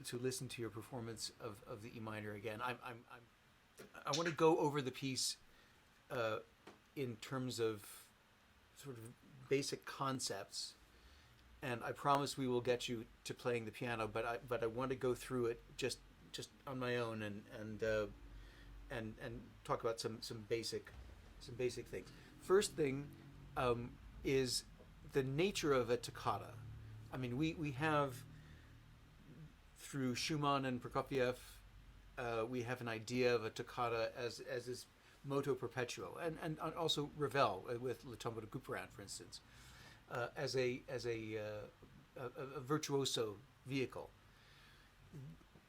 to listen to your performance of the E minor again. I want to go over the piece in terms of sort of basic concepts, and I promise we will get you to playing the piano. But I want to go through it just on my own and talk about some basic things. First thing is the nature of a toccata. I mean, we have, through Schumann and Prokofiev, we have an idea of a toccata as is moto perpetuo, and also Ravel with Le Tombeau de Couperin, for instance, as a virtuoso vehicle.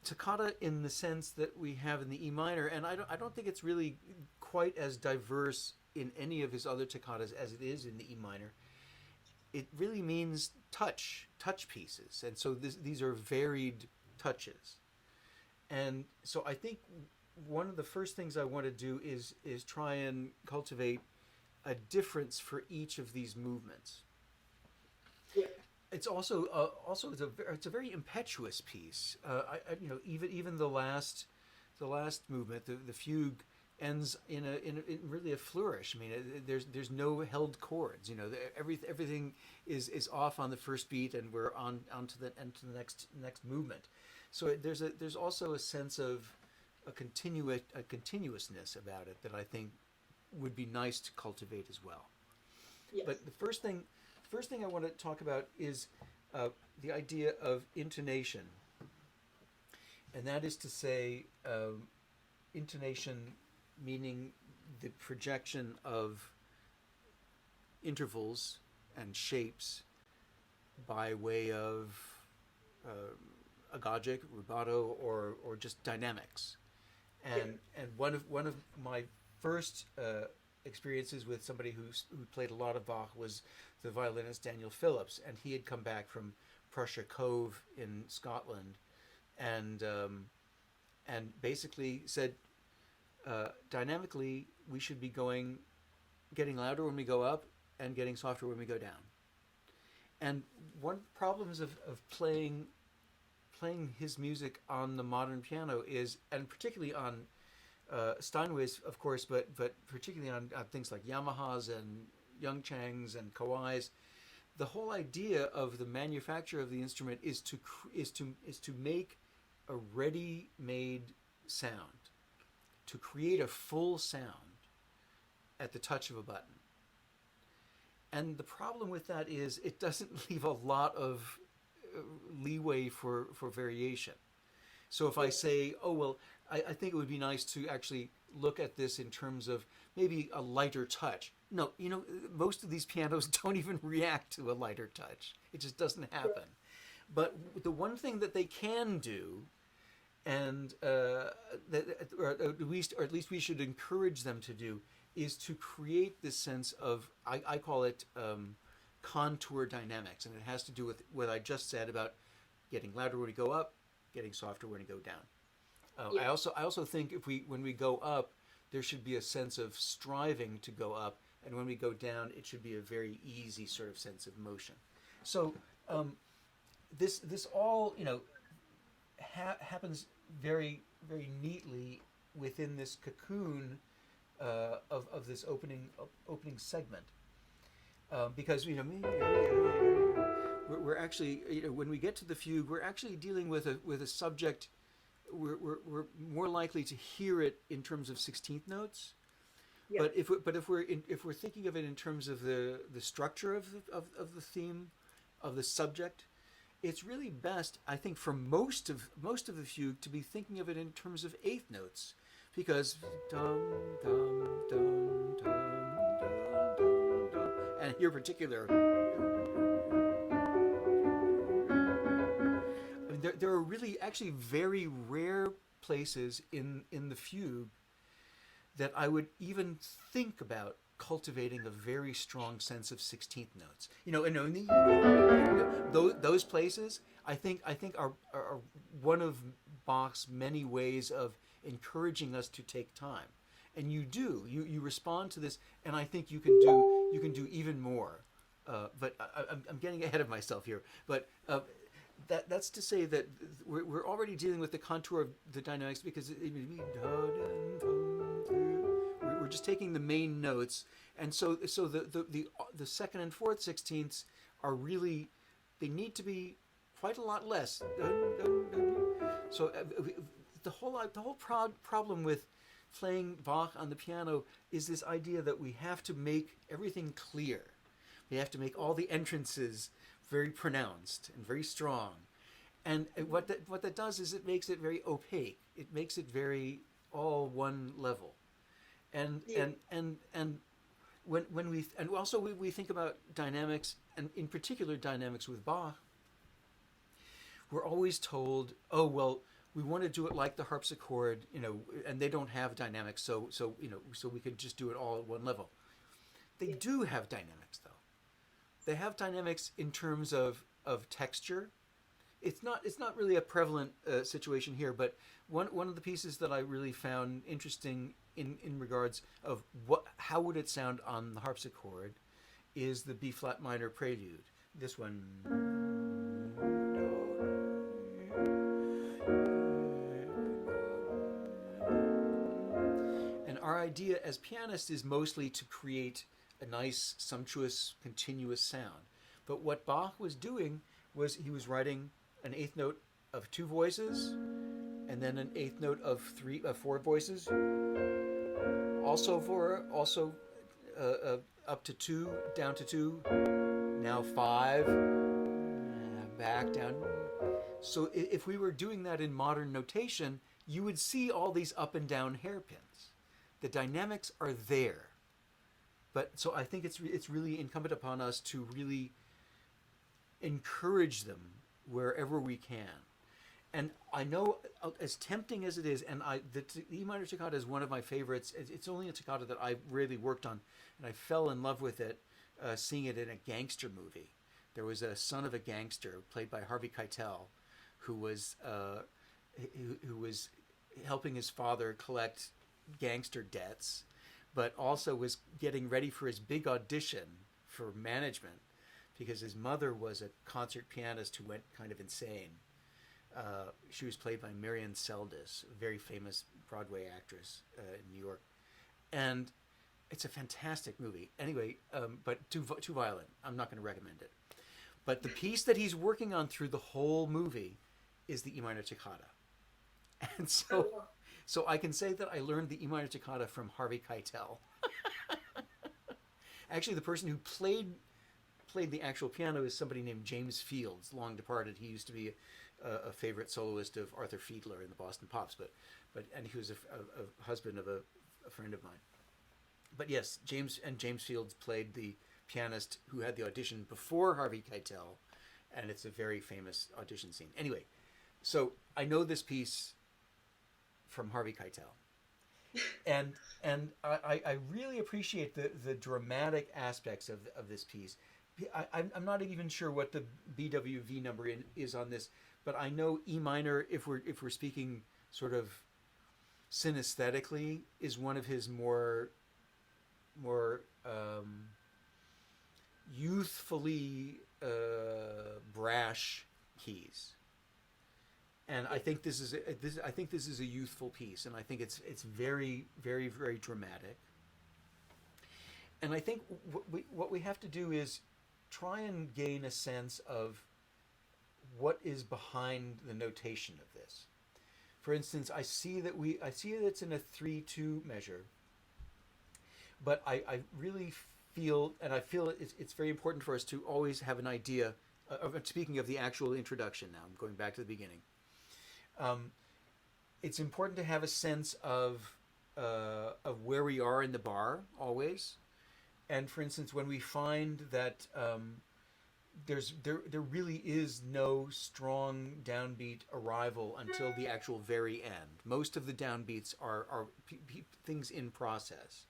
Toccata, in the sense that we have in the E minor, and I don't think it's really quite as diverse in any of his other toccatas as it is in the E minor. It really means touch pieces, and so these are varied touches. And so I think one of the first things I want to do is try and cultivate a difference for each of these movements. Yeah. It's also it's a very impetuous piece. Even the last movement, the fugue, ends in really a flourish. I mean, there's no held chords. Everything is off on the first beat, and we're on to the next movement. So there's also a sense of a continuousness about it that I think would be nice to cultivate as well. Yes. But the first thing I want to talk about is the idea of intonation, and that is to say, intonation meaning the projection of intervals and shapes by way of agogic, rubato, or just dynamics. And one of my first experiences with somebody who played a lot of Bach was the violinist Daniel Phillips, and he had come back from Prussia Cove in Scotland, and basically said, dynamically, we should be getting louder when we go up and getting softer when we go down. And one of the problems of playing his music on the modern piano is, and particularly on Steinways, of course, but particularly on things like Yamahas and Youngchangs and Kawais, the whole idea of the manufacture of the instrument is to make a ready-made sound, to create a full sound at the touch of a button. And the problem with that is it doesn't leave a lot of leeway for variation. So if I say, oh, well, I think it would be nice to actually look at this in terms of maybe a lighter touch. No, most of these pianos don't even react to a lighter touch. It just doesn't happen. But the one thing that they can do, and or at least we should encourage them to do, is to create this sense of, I call it contour dynamics, and it has to do with what I just said about getting louder when we go up, getting softer when we go down. I also think when we go up, there should be a sense of striving to go up, and when we go down, it should be a very easy sort of sense of motion. So this all happens very, very neatly within this cocoon of this opening segment, because we're actually, when we get to the fugue, we're actually dealing with a subject. We're more likely to hear it in terms of 16th notes. Yeah. But if we're thinking of it in terms of the structure of the theme, of the subject, it's really best, I think, for most of the fugue to be thinking of it in terms of 8th notes, because dum dum dum dum dum dum dum, and here in particular, I mean, there are really actually very rare places in the fugue that I would even think about cultivating a very strong sense of 16th notes. Those places I think are one of Bach's many ways of encouraging us to take time. And you respond to this, and I think you can do even more. But I'm getting ahead of myself here. But that's to say that we're already dealing with the contour of the dynamics, because we're just taking the main notes, and so the second and fourth sixteenths are really, they need to be quite a lot less. So the whole problem with playing Bach on the piano is this idea that we have to make everything clear. We have to make all the entrances very pronounced and very strong. And what that does is it makes it very opaque. It makes it very all one level. And Yeah. and when we think about dynamics, and in particular dynamics with Bach, we're always told, oh well, we want to do it like the harpsichord, and they don't have dynamics, so we could just do it all at one level. They Yeah. do have dynamics, though. They have dynamics in terms of texture. It's not really a prevalent situation here, but one of the pieces that I really found interesting in regards of how would it sound on the harpsichord is the B flat minor prelude. This one. And our idea as pianists is mostly to create a nice, sumptuous, continuous sound. But what Bach was doing was he was writing an eighth note of two voices, and then an eighth note of four voices. Also up to two, down to two, now five, back down. So if we were doing that in modern notation, you would see all these up and down hairpins. The dynamics are there. But so I think it's really incumbent upon us to really encourage them wherever we can. And I know, as tempting as it is, and the E minor toccata is one of my favorites. It's only a toccata that I really worked on, and I fell in love with it, seeing it in a gangster movie. There was a son of a gangster played by Harvey Keitel, who was helping his father collect gangster debts, but also was getting ready for his big audition for management, because his mother was a concert pianist who went kind of insane. She was played by Marion Seldes, a very famous Broadway actress in New York. And it's a fantastic movie. Anyway, but too violent. I'm not going to recommend it. But the piece that he's working on through the whole movie is the E minor toccata. And so I can say that I learned the E minor toccata from Harvey Keitel. Actually, the person who played the actual piano is somebody named James Fields, long departed. He used to be a favorite soloist of Arthur Fiedler in the Boston Pops, and he was a husband of a friend of mine. But yes, James Fields played the pianist who had the audition before Harvey Keitel, and it's a very famous audition scene. Anyway, so I know this piece from Harvey Keitel. And I really appreciate the dramatic aspects of this piece. I'm not even sure what the BWV number is on this, but I know E minor, if we're speaking sort of synesthetically, is one of his more youthfully brash keys. And I think this is a youthful piece, and I think it's very, very, very dramatic. And I think what we have to do is try and gain a sense of what is behind the notation of this. For instance, I see that it's in a 3/2 measure, but I really feel, and I feel it's very important for us to always have an idea. Speaking of the actual introduction, now I'm going back to the beginning. It's important to have a sense of where we are in the bar always. And for instance, when we find that there really is no strong downbeat arrival until the actual very end. Most of the downbeats are things in process.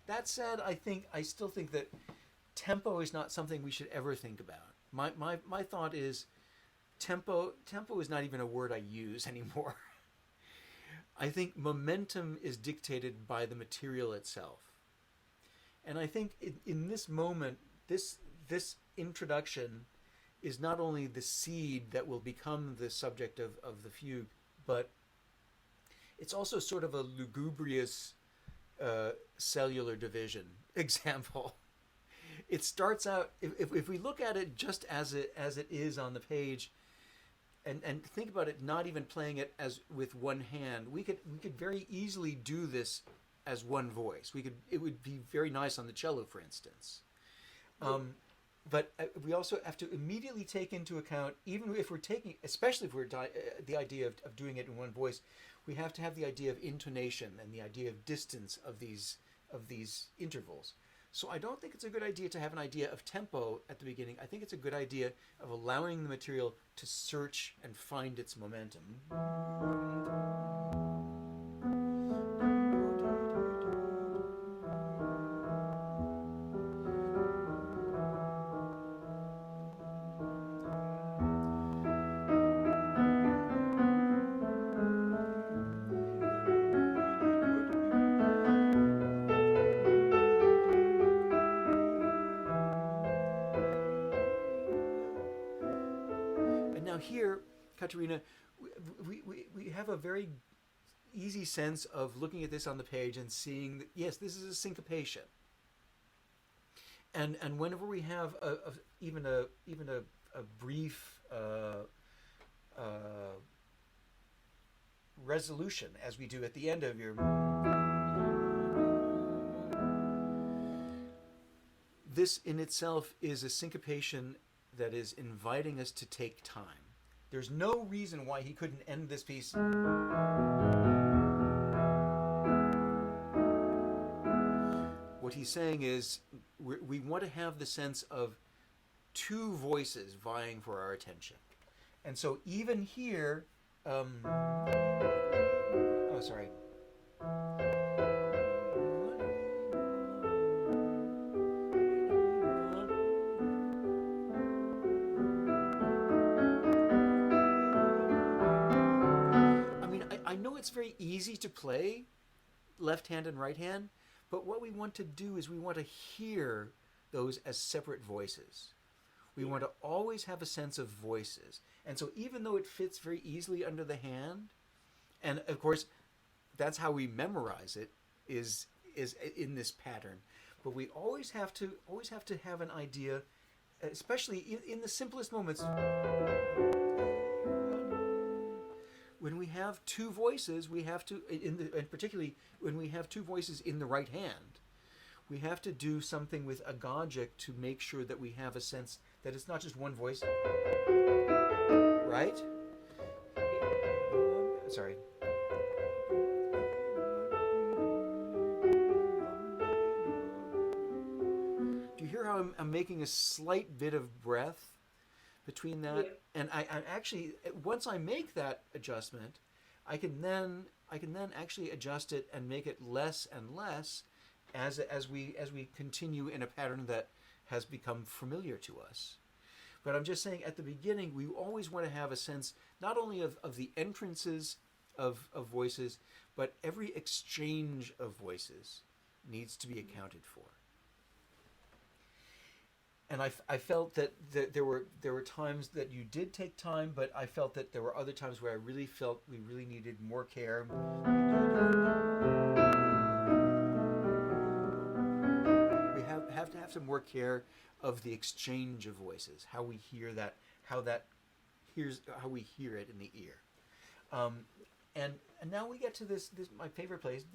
That said, I still think that tempo is not something we should ever think about. My thought is tempo is not even a word I use anymore. I think momentum is dictated by the material itself. And I think in this moment, this introduction is not only the seed that will become the subject of the fugue, but it's also sort of a lugubrious cellular division example. It starts out, if we look at it just as it is on the page, and think about it, not even playing it as with one hand, we could very easily do this as one voice. It would be very nice on the cello, for instance. But we also have to immediately take into account, even if we're taking, especially if we're the idea of doing it in one voice, we have to have the idea of intonation and the idea of distance of these intervals. So I don't think it's a good idea to have an idea of tempo at the beginning. I think it's a good idea of allowing the material to search and find its momentum. And now here, Caterina, we have a very easy sense of looking at this on the page and seeing that, yes, this is a syncopation. And whenever we have even a brief resolution, as we do at the end of your, this in itself is a syncopation that is inviting us to take time. There's no reason why he couldn't end this piece. What he's saying is we want to have the sense of two voices vying for our attention. And so even here, oh, sorry. I know it's very easy to play left hand and right hand, but what we want to do is we want to hear those as separate voices. We want to always have a sense of voices. And so even though it fits very easily under the hand, and of course that's how we memorize it, is in this pattern, but we always have to have an idea, especially in the simplest moments. When we have two voices, we have to, and particularly when we have two voices in the right hand, we have to do something with agogic to make sure that we have a sense that it's not just one voice, right? Sorry. Do you hear how I'm making a slight bit of breath between that? Yeah. And I actually, once I make that adjustment, I can then actually adjust it and make it less and less as we continue in a pattern that has become familiar to us. But I'm just saying, at the beginning, we always want to have a sense not only of the entrances of voices, but every exchange of voices needs to be accounted for. And I felt that there were times that you did take time, but I felt that there were other times where I really felt we really needed more care. We have to have some more care of the exchange of voices, how we hear that, how we hear it in the ear. And now we get to this my favorite place.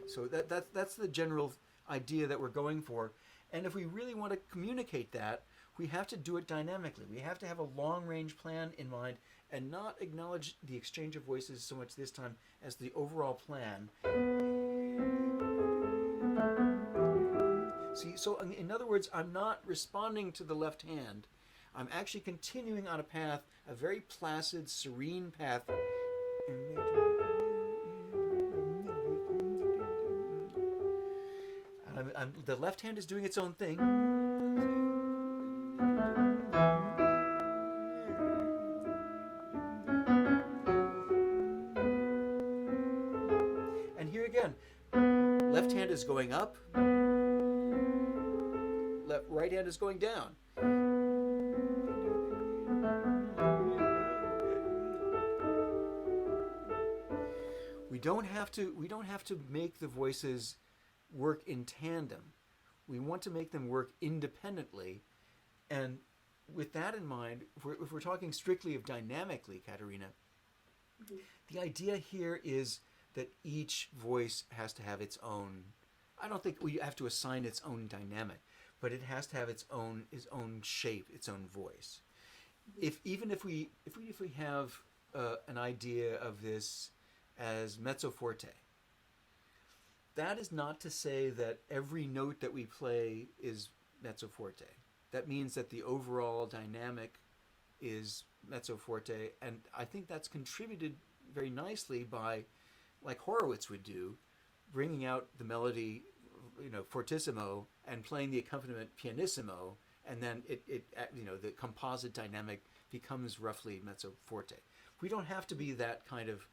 So that's the general idea that we're going for. And if we really want to communicate that, we have to do it dynamically. We have to have a long-range plan in mind and not acknowledge the exchange of voices so much this time as the overall plan. See, so in other words, I'm not responding to the left hand. I'm actually continuing on a path, a very placid, serene path The left hand is doing its own thing. And here again, left hand is going up, right hand is going down. We don't have to make the voices work in tandem. We want to make them work independently. And with that in mind, if we're talking strictly of dynamically, Caterina, the idea here is that each voice has to have its own. I don't think we have to assign its own dynamic, but it has to have its own shape, its own voice. Even if we have an idea of this as mezzo forte, that is not to say that every note that we play is mezzo forte. That means that the overall dynamic is mezzo forte, and I think that's contributed very nicely by, like Horowitz would do, bringing out the melody, fortissimo, and playing the accompaniment pianissimo, and then it the composite dynamic becomes roughly mezzo forte. We don't have to be that kind of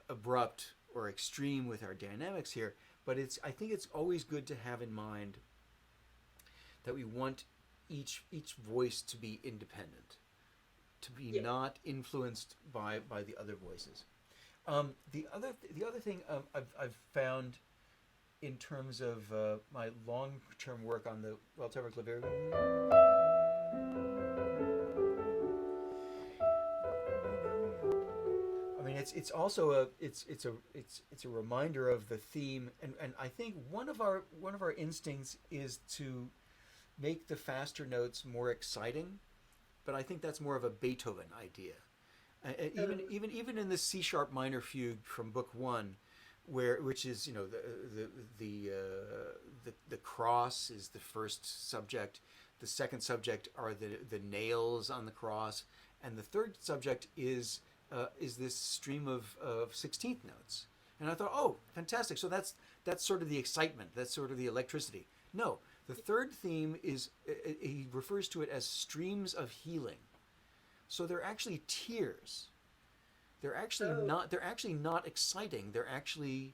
abrupt or extreme with our dynamics here, but I think it's always good to have in mind that we want each voice to be independent, to be not influenced by the other voices. The other thing I've found in terms of my long-term work on the Welttemper clavier, I mean, it's also a reminder of the theme, and I think one of our instincts is to make the faster notes more exciting, but I think that's more of a Beethoven idea. Even in the C sharp minor fugue from Book 1, which is the cross is the first subject, the second subject are the nails on the cross, and the third subject is this stream of 16th notes. And I thought, oh, fantastic! So that's sort of the excitement, that's sort of the electricity. No, the third theme is he refers to it as streams of healing. So they're actually tears. They're actually not exciting. They're actually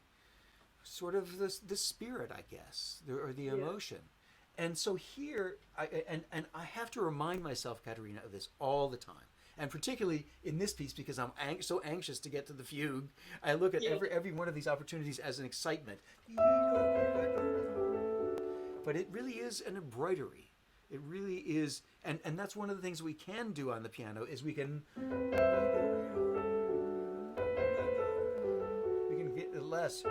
sort of the spirit, I guess, or the emotion. And so here, I have to remind myself, Caterina, of this all the time. And particularly in this piece, because I'm so anxious to get to the fugue, I look at every one of these opportunities as an excitement. But it really is an embroidery. It really is, and that's one of the things we can do on the piano is we can get less.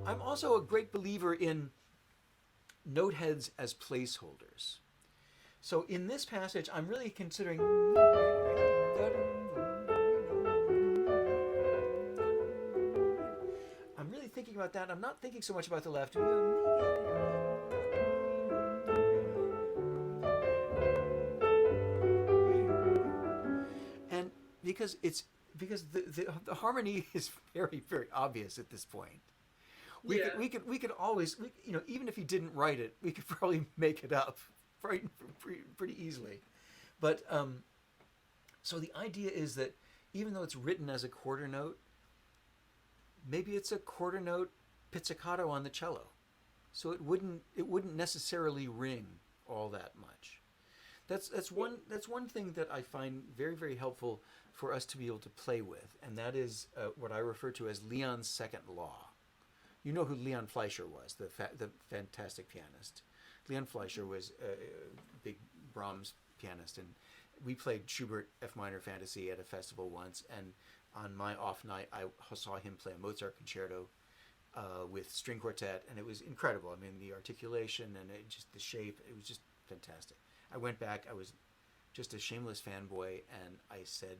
I'm also a great believer in note heads as placeholders. So in this passage, I'm really considering thinking about that. I'm not thinking so much about the left. And because the harmony is very, very obvious at this point. We could always, even if he didn't write it, we could probably make it up pretty easily. But so the idea is that even though it's written as a quarter note, maybe it's a quarter note pizzicato on the cello, so it wouldn't necessarily ring all that much. That's one thing that I find very, very helpful for us to be able to play with, and that is what I refer to as Leon's second law. You know who Leon Fleischer was, the fantastic pianist. Leon Fleischer was a big Brahms pianist, and we played Schubert F minor Fantasy at a festival once, and on my off night, I saw him play a Mozart concerto with string quartet, and it was incredible. I mean, the articulation and just the shape, it was just fantastic. I went back, I was just a shameless fanboy, and I said,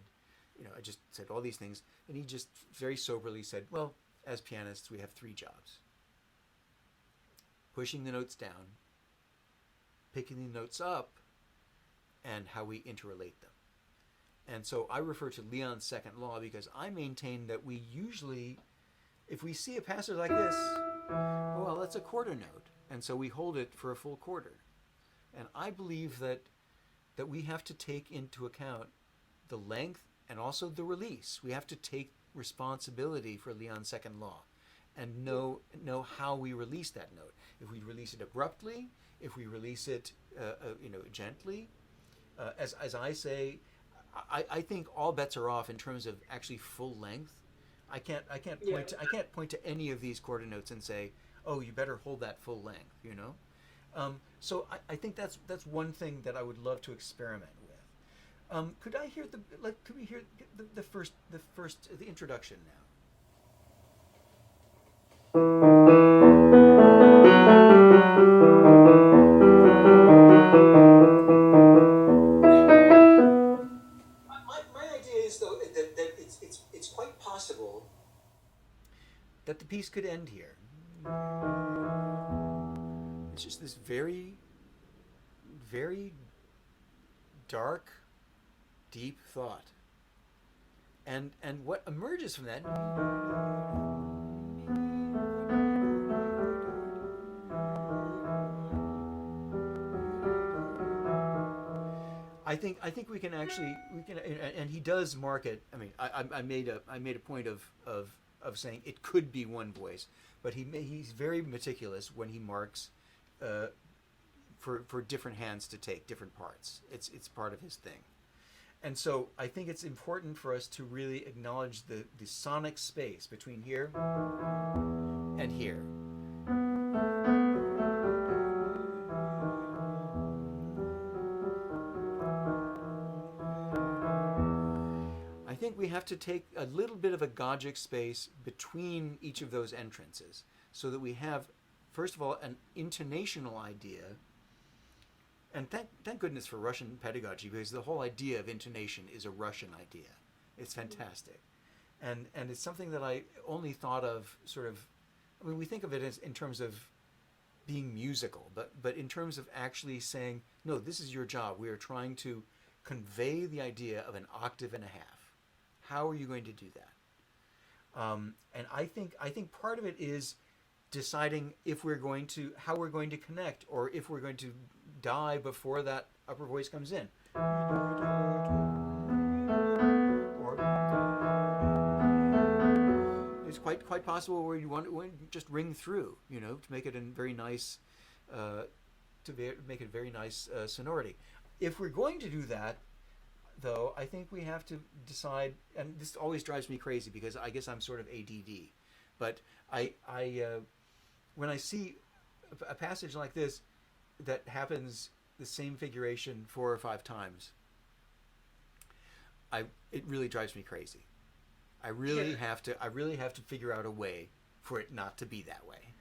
I just said all these things, and he just very soberly said, well, as pianists, we have three jobs. Pushing the notes down, picking the notes up and how we interrelate them. And so I refer to Leon's second law because I maintain that we usually, if we see a passage like this, well, that's a quarter note, and so we hold it for a full quarter. And I believe that we have to take into account the length and also the release. We have to take responsibility for Leon's second law and know how we release that note. If we release it abruptly, if we release it gently, as I say, I think all bets are off in terms of actually full length. I can't point to any of these quarter notes and say, oh, you better hold that full length, you know. So I think that's one thing that I would love to experiment with. Could I hear could we hear the introduction now? My idea is though that it's quite possible that the piece could end here. It's just this very, very dark, deep thought. And what emerges from that, I think we can and he does mark it. I mean, I made a point of saying it could be one voice, but he's very meticulous when he marks for different hands to take different parts. It's part of his thing. And so I think it's important for us to really acknowledge the sonic space between here and here. I think we have to take a little bit of a Gogic space between each of those entrances so that we have, first of all, an intonational idea. And thank goodness for Russian pedagogy, because the whole idea of intonation is a Russian idea. It's fantastic. And it's something that I only thought of sort of, I mean, we think of it as in terms of being musical, but in terms of actually saying, no, this is your job. We are trying to convey the idea of an octave and a half. How are you going to do that? And I think part of it is deciding how we're going to connect, or if we're going to die before that upper voice comes in. Or it's quite possible where you want to just ring through, to make it a very nice, sonority. If we're going to do that, though, I think we have to decide, and this always drives me crazy because I guess I'm sort of ADD, but I when I see a passage like this that happens the same figuration 4 or 5 times, it really drives me crazy. I really have to figure out a way for it not to be that way.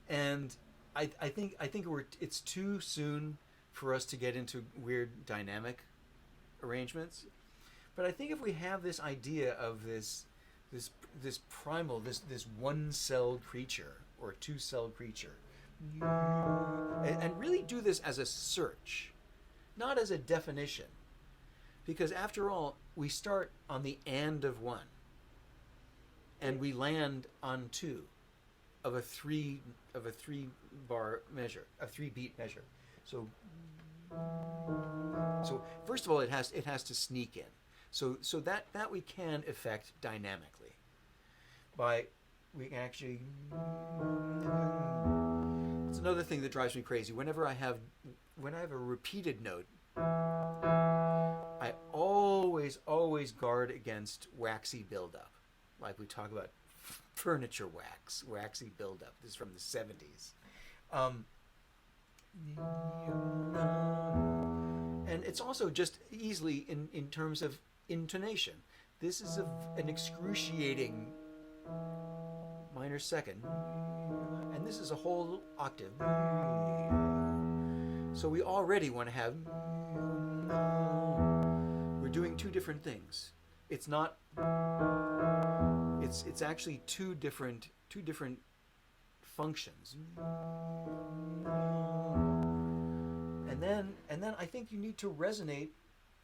And I think it's too soon for us to get into weird dynamic arrangements. But I think if we have this idea of this primal, this one-celled creature or two-celled creature, and really do this as a search, not as a definition, because after all, we start on the and of 1, and we land on 2 of a 3 bar measure, a 3 beat measure. So first of all, it has to sneak in. So that we can affect dynamically by we can actually. It's another thing that drives me crazy. Whenever I have a repeated note, I always guard against waxy buildup, like we talk about furniture waxy buildup. This is from the 70s. And it's also just easily in terms of intonation. This is an excruciating minor second, and this is a whole octave. So we already want to have. We're doing 2 different things. It's not. It's actually two different functions. then I think you need to resonate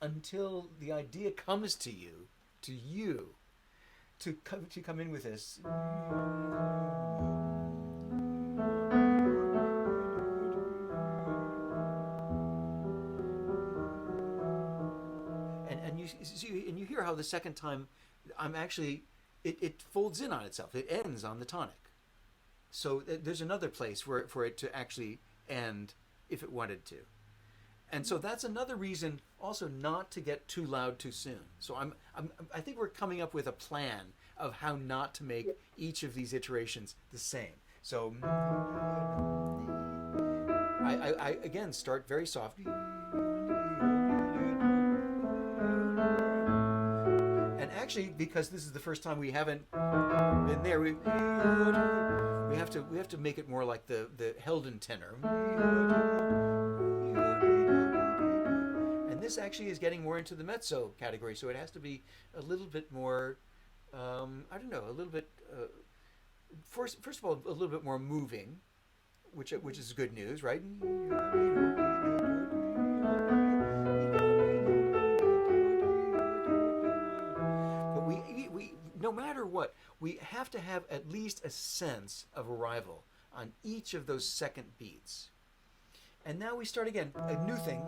until the idea comes to you, to come in with this. And you see, and you hear how the second time I'm actually it folds in on itself. It ends on the tonic. So there's another place for it to actually end if it wanted to. And so that's another reason also not to get too loud too soon. So I think we're coming up with a plan of how not to make each of these iterations the same. So I again start very soft. And actually, because this is the first time we haven't been there, we have to make it more like the Helden tenor. And this actually is getting more into the mezzo category, so it has to be a little bit more, I don't know, a little bit, first of all, a little bit more moving, which is good news, right? But we no matter what, we have to have at least a sense of arrival on each of those second beats. And now we start again, a new thing.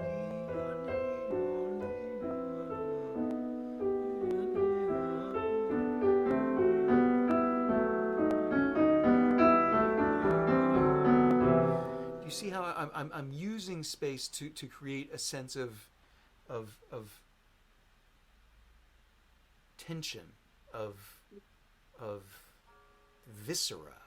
Do you see how I'm using space to create a sense of tension, of viscera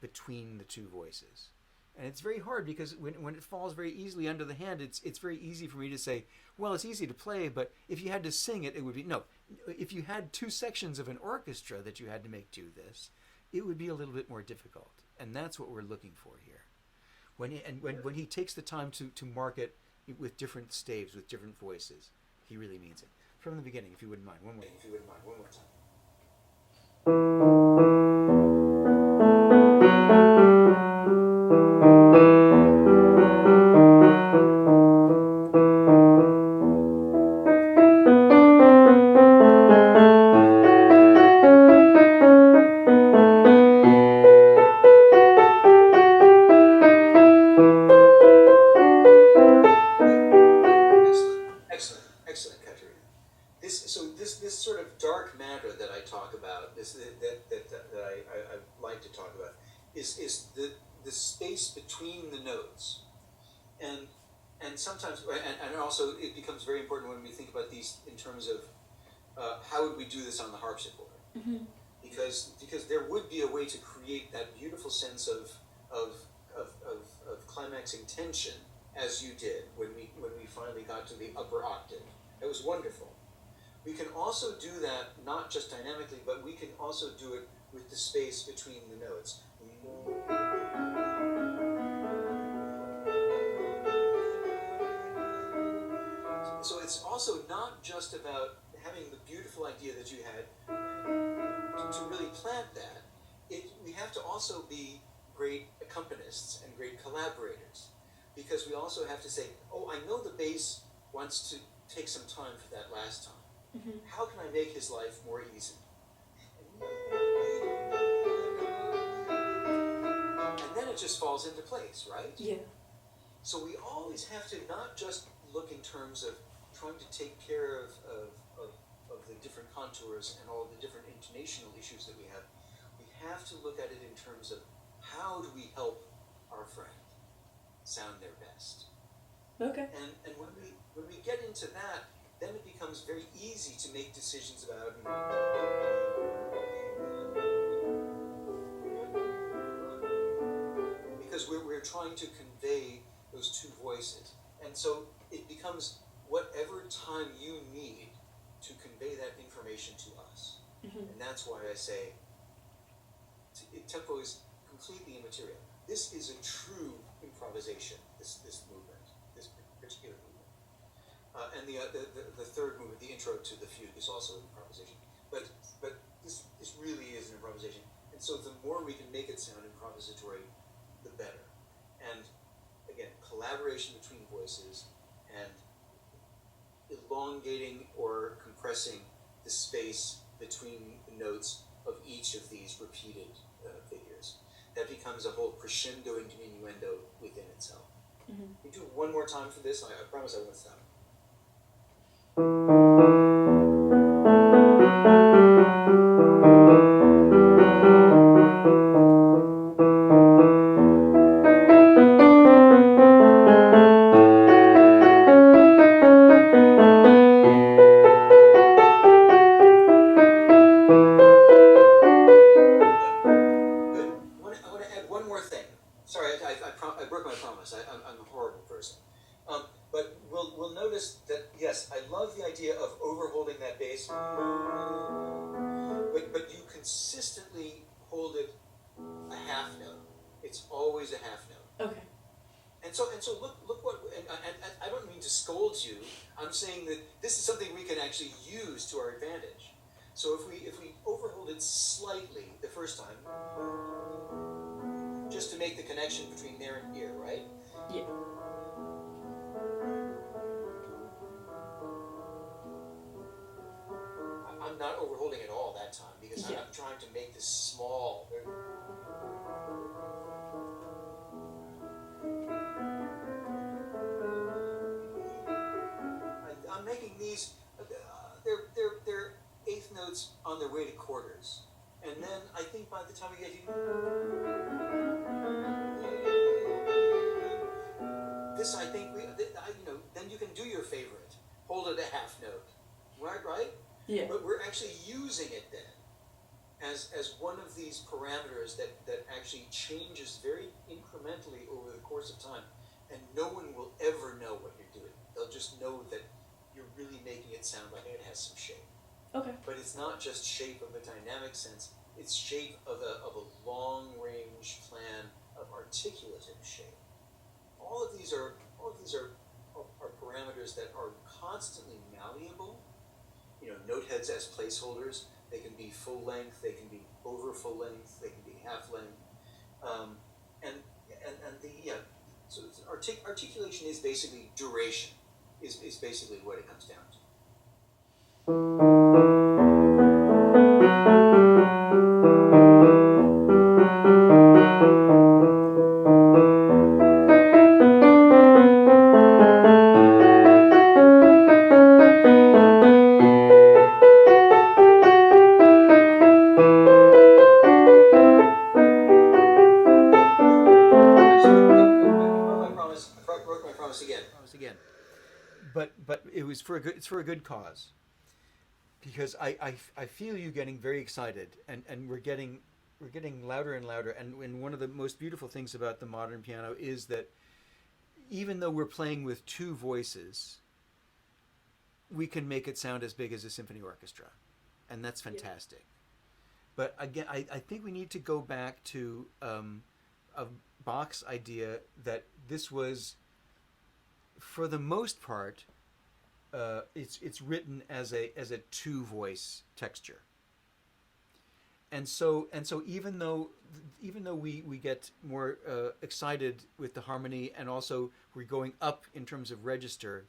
between the two voices? And it's very hard because when it falls very easily under the hand, it's very easy for me to say, well, it's easy to play, but if you had to sing it, it would be, no. If you had two sections of an orchestra that you had to make do this, it would be a little bit more difficult. And that's what we're looking for here. When he takes the time to mark it with different staves, with different voices, he really means it. From the beginning, if you wouldn't mind, one more time. Excellent, Caterina. This sort of dark matter that I talk about, that I like to talk about, is the space between the notes, and sometimes and also it becomes very important when we think about these in terms of how would we do this on the harpsichord, because there would be a way to create that beautiful sense of climaxing tension as you did when we finally got to the upper octave. It was wonderful. We can also do that not just dynamically, but we can also do it with the space between the notes. So it's also not just about having the beautiful idea that you had to really plant that. We have to also be great accompanists and great collaborators, because we also have to say, oh, I know the bass wants to take some time for that last time. How can I make his life more easy? And then it just falls into place, right? Yeah. So we always have to not just look in terms of trying to take care of the different contours and all the different intonational issues that we have. We have to look at it in terms of how do we help our friend sound their best. Okay. And when we get into that, then it becomes very easy to make decisions about because we're trying to convey those two voices. And so it becomes whatever time you need to convey that information to us. And that's why I say tempo is completely immaterial. This is a true improvisation, this movement, this particular movement. And the third movement, the intro to the fugue, is also an improvisation. But this really is an improvisation. And so the more we can make it sound improvisatory, the better. And again, collaboration between voices. voices and elongating or compressing the space between the notes of each of these repeated figures. That becomes a whole crescendo and diminuendo within itself. Mm-hmm. We do one more time for this. I promise I won't stop. I broke my promise. I'm a horrible person. But we'll notice that, yes, I love the idea of overholding that bass, but you consistently hold it a half note. It's always a half note. Okay. And so look what, and I don't mean to scold you. I'm saying that this is something we can actually use to our advantage. So if we overhold it slightly the first time, just to make the connection between there and here, right? Yeah. I'm not overholding it all that time because Yeah. I'm trying to make this small. I'm making these. They're eighth notes on their way to quarters, and then I think by the time we get to this, I think then you can do your favorite. Hold it a half note, right? Yeah. But we're actually using it then as one of these parameters that actually changes very incrementally over the course of time, and no one will ever know what you're doing. They'll just know that you're really making it sound like it has some shape. Okay. But it's not just shape of a dynamic sense, it's shape of a long range plan of articulative shape. All of these are parameters that are constantly malleable. Note heads as placeholders. They can be full length, they can be over full length, they can be half length. So articulation is basically duration, is basically what it comes down to. Again, but it's for a good cause, because I feel you getting very excited, and we're getting louder and louder, and one of the most beautiful things about the modern piano is that even though we're playing with two voices, we can make it sound as big as a symphony orchestra, and that's fantastic. Yeah. But again, I think we need to go back to a Bach's idea that this was, for the most part, it's written as a two voice texture. And so even though we get more excited with the harmony, and also we're going up in terms of register,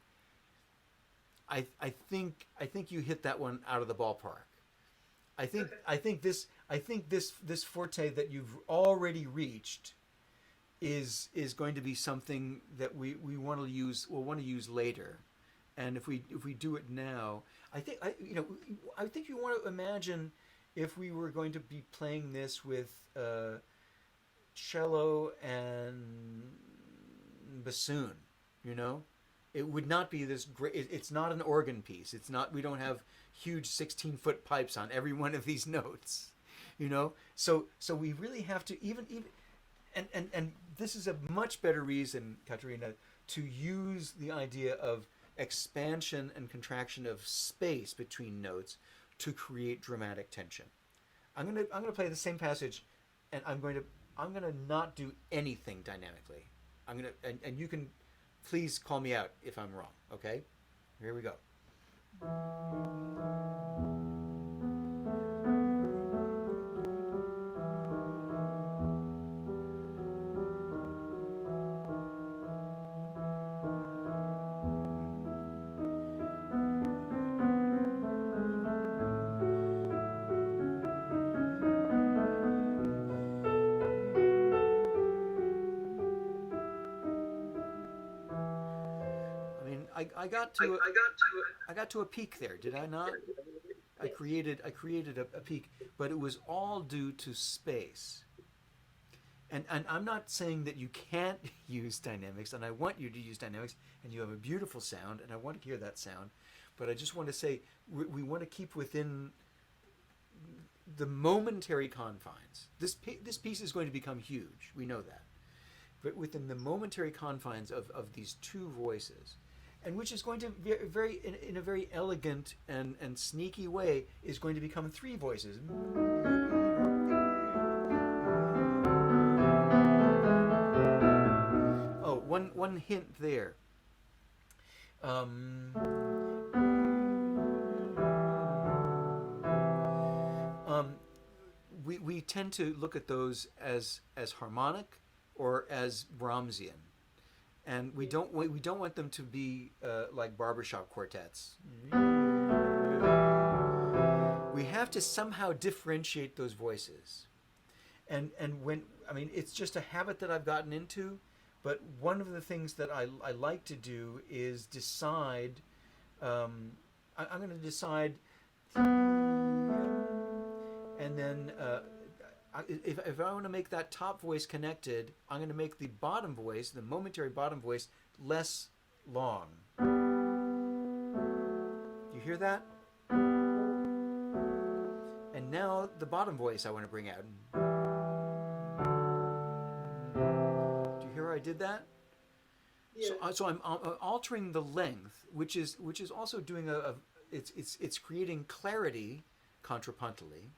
I think you hit that one out of the ballpark. I think this forte that you've already reached is going to be something that we want to use. We'll want to use later, and if we do it now, I think you want to imagine if we were going to be playing this with cello and bassoon. It would not be this great. It's not an organ piece. It's not. We don't have huge 16-foot pipes on every one of these notes. So we really have to even. And this is a much better reason, Caterina, to use the idea of expansion and contraction of space between notes to create dramatic tension. I'm gonna play the same passage, and I'm gonna not do anything dynamically. And you can please call me out if I'm wrong. Okay, here we go. I got to a peak there, did I not? I created a peak, but it was all due to space. And I'm not saying that you can't use dynamics, and I want you to use dynamics, and you have a beautiful sound, and I want to hear that sound, but I just want to say we want to keep within the momentary confines. This piece is going to become huge. We know that, but within the momentary confines of these two voices, and which is going to be very in a very elegant and sneaky way is going to become three voices. Oh, one hint there. Um, um, we tend to look at those as harmonic or as Brahmsian, and we don't want them to be like barbershop quartets. We have to somehow differentiate those voices, and when I mean it's just a habit that I've gotten into. But one of the things that I like to do is decide. I'm going to decide, and then if I want to make that top voice connected, I'm going to make the bottom voice, the momentary bottom voice, less long. You hear that? And now the bottom voice I want to bring out. Do you hear how I did that? Yeah. So I'm altering the length, which is also doing it's creating clarity contrapuntally,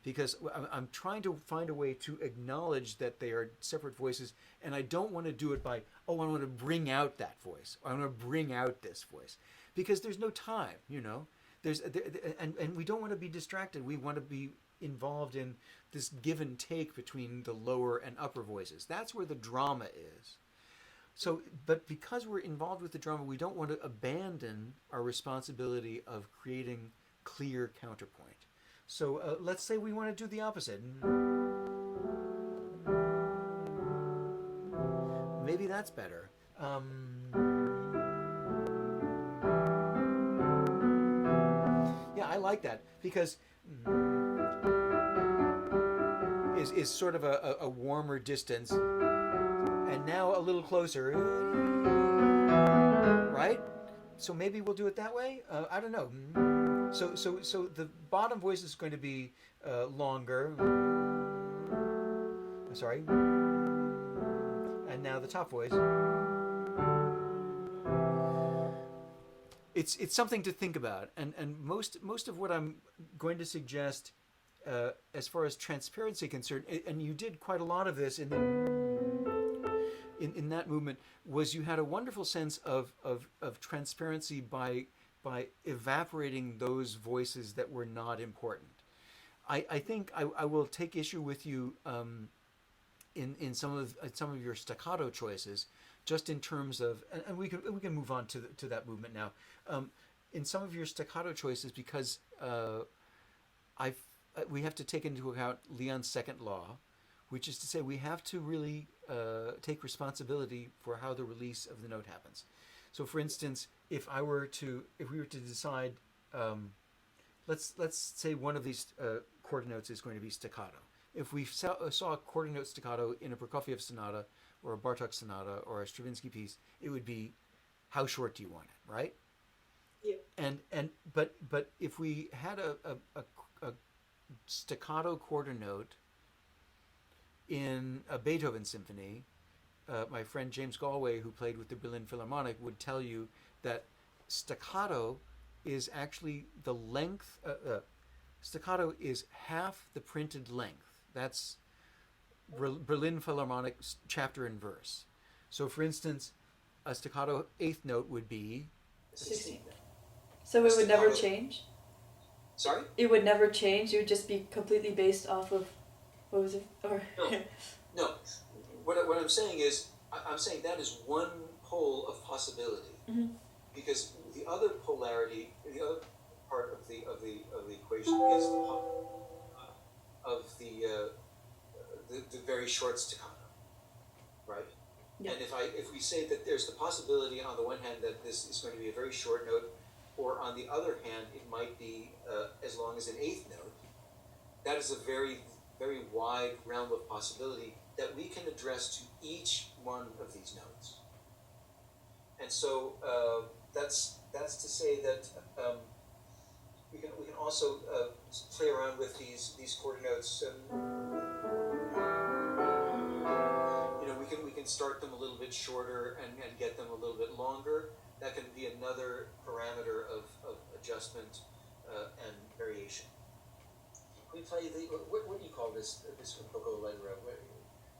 because I'm trying to find a way to acknowledge that they are separate voices, and I don't want to do it by I want to bring out that voice, or I want to bring out this voice, because there's no time, and we don't want to be distracted. We want to be involved in this give and take between the lower and upper voices. That's where the drama is. So, but because we're involved with the drama, we don't want to abandon our responsibility of creating clear counterpoint. So let's say we want to do the opposite. Maybe that's better. Yeah, I like that, because is sort of a warmer distance, and now a little closer, right? So maybe we'll do it that way. I don't know. So the bottom voice is going to be longer. Sorry. And now the top voice. It's something to think about, and most of what I'm going to suggest, as far as transparency concerned, and you did quite a lot of this in that movement, was you had a wonderful sense of transparency by evaporating those voices that were not important. I think I will take issue with you in some of your staccato choices, just in terms of, and we can move on to that movement now. In some of your staccato choices, because we have to take into account Leon's second law, which is to say we have to really take responsibility for how the release of the note happens. So, for instance, if we were to decide, let's say one of these quarter notes is going to be staccato. If we saw a quarter note staccato in a Prokofiev sonata or a Bartok sonata or a Stravinsky piece, it would be, how short do you want it, right? Yeah. But if we had a staccato quarter note in a Beethoven symphony, my friend James Galway, who played with the Berlin Philharmonic, would tell you that staccato is actually the length. Staccato is half the printed length. That's Berlin Philharmonic chapter and verse. So, for instance, a staccato eighth note would be 16th. So it would never change? Sorry? It would never change? It would just be completely based off of, what was it? Or No. What I'm saying is, I'm saying that is one pole of possibility, Mhm. because the other polarity, the other part of the equation is the very short staccato, right? Yeah. And if we say that there's the possibility on the one hand that this is going to be a very short note, or on the other hand it might be as long as an eighth note, that is a very, very wide realm of possibility that we can address to each one of these notes. And so that's to say that we can also play around with these quarter notes. We can start them a little bit shorter and get them a little bit longer. That can be another parameter of adjustment and variation. We play the what do you call this un poco allegro?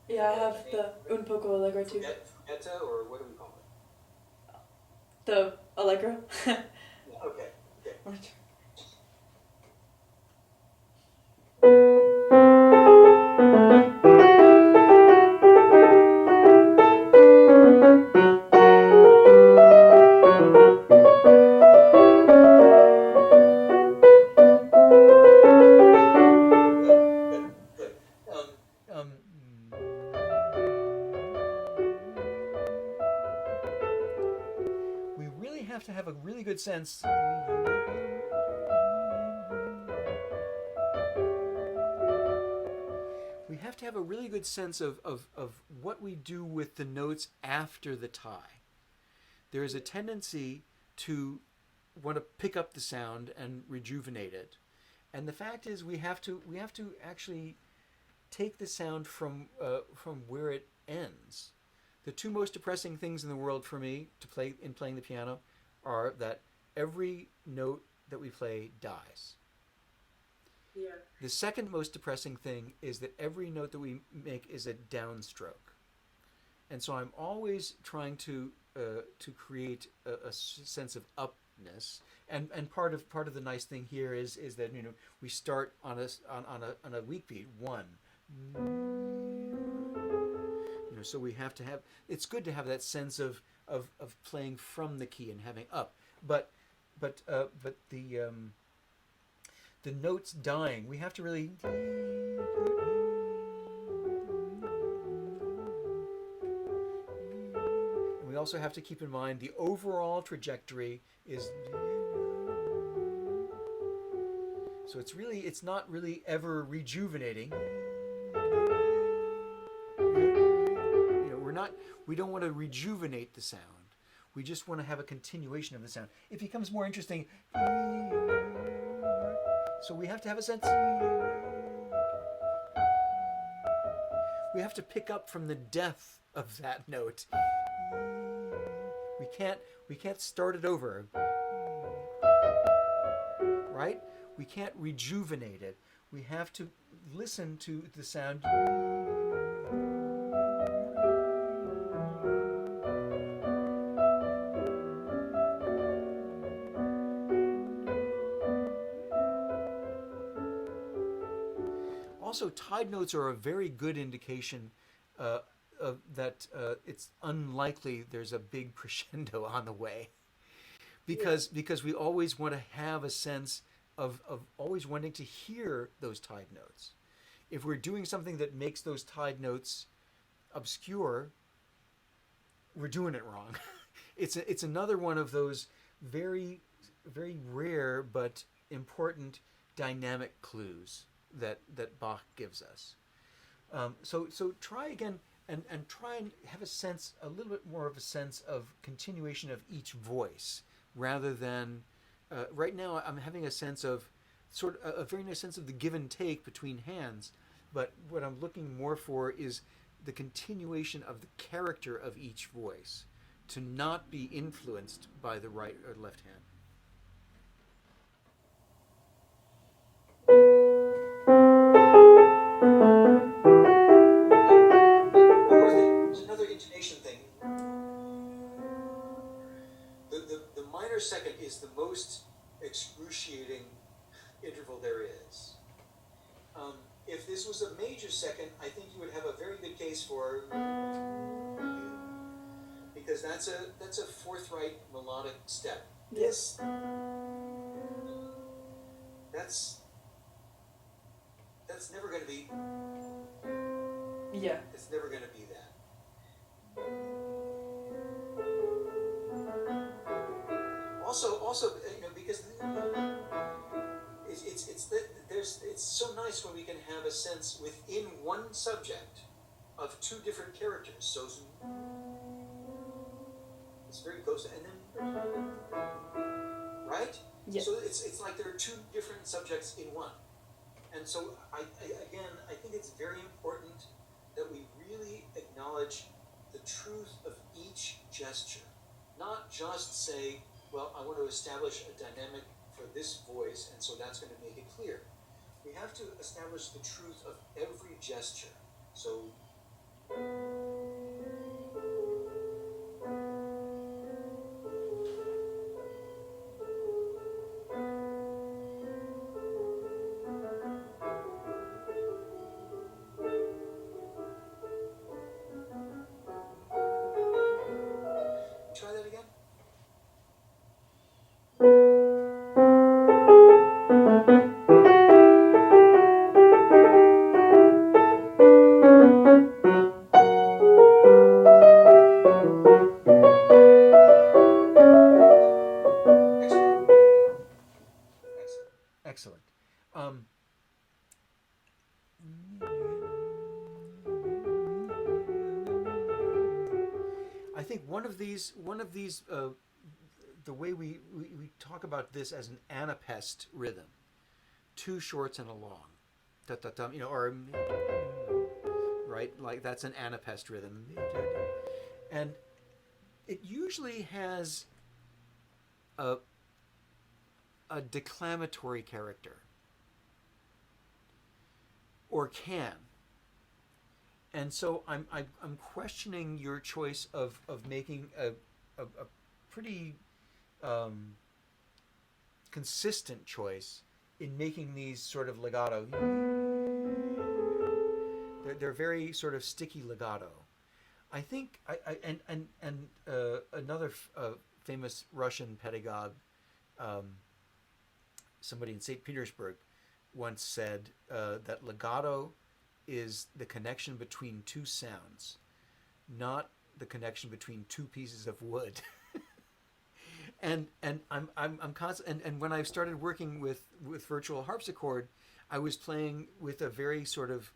Yeah, I have the un poco allegro too. Fuggetta, or what do we call it? The allegro. Yeah, okay. We really have to have a really good sense. We have to have a really good sense of what we do with the notes after the tie. There is a tendency to want to pick up the sound and rejuvenate it. And the fact is we have to actually take the sound from where it ends. The two most depressing things in the world for me to play in playing the piano are that every note that we play dies. Yeah. The second most depressing thing is that every note that we make is a downstroke. And so I'm always trying to create a sense of upness. And part of the nice thing here is that we start on a weak beat, one. So we have to have. It's good to have that sense of playing from the key and having up, but the notes dying. We have to really. We also have to keep in mind the overall trajectory is. So it's not really ever rejuvenating. We don't want to rejuvenate the sound. We just want to have a continuation of the sound. It becomes more interesting. So we have to have a sense. We have to pick up from the death of that note. We can't start it over. Right? We can't rejuvenate it. We have to listen to the sound. Also, tied notes are a very good indication that it's unlikely there's a big crescendo on the way, because we always want to have a sense of always wanting to hear those tied notes. If we're doing something that makes those tied notes obscure, we're doing it wrong. It's another one of those very, very rare but important dynamic clues that Bach gives us. So try again and try and have a little bit more of a sense of continuation of each voice, rather than right now I'm having a sense of sort of a very nice sense of the give and take between hands, but what I'm looking more for is the continuation of the character of each voice, to not be influenced by the right or left hand. There's another intonation thing. The minor second is the most excruciating interval there is. If this was a major second, I think you would have a very good case for, because that's a forthright melodic step. This that's never going to be. Yeah. It's never going to be that. Also, because it's so nice when we can have a sense within one subject of two different characters. So it's very close, and then right. Yeah. So it's like there are two different subjects in one, and so I think it's very important that we really acknowledge the truth of each gesture, not just say, well, I want to establish a dynamic for this voice, and so that's going to make it clear. We have to establish the truth of every gesture. So try that again. Excellent. Um, I think one of these, the way we talk about this as an anapest rhythm, two shorts and a long, da, da, da, or right, like that's an anapest rhythm, and it usually has a declamatory character, or can. And so I'm questioning your choice of making a pretty consistent choice in making these sort of legato. They're very sort of sticky legato. I think another famous Russian pedagogue, somebody in St. Petersburg, once said that legato is the connection between two sounds, not the connection between two pieces of wood. and I'm constant. And when I started working with virtual harpsichord, I was playing with a very sort of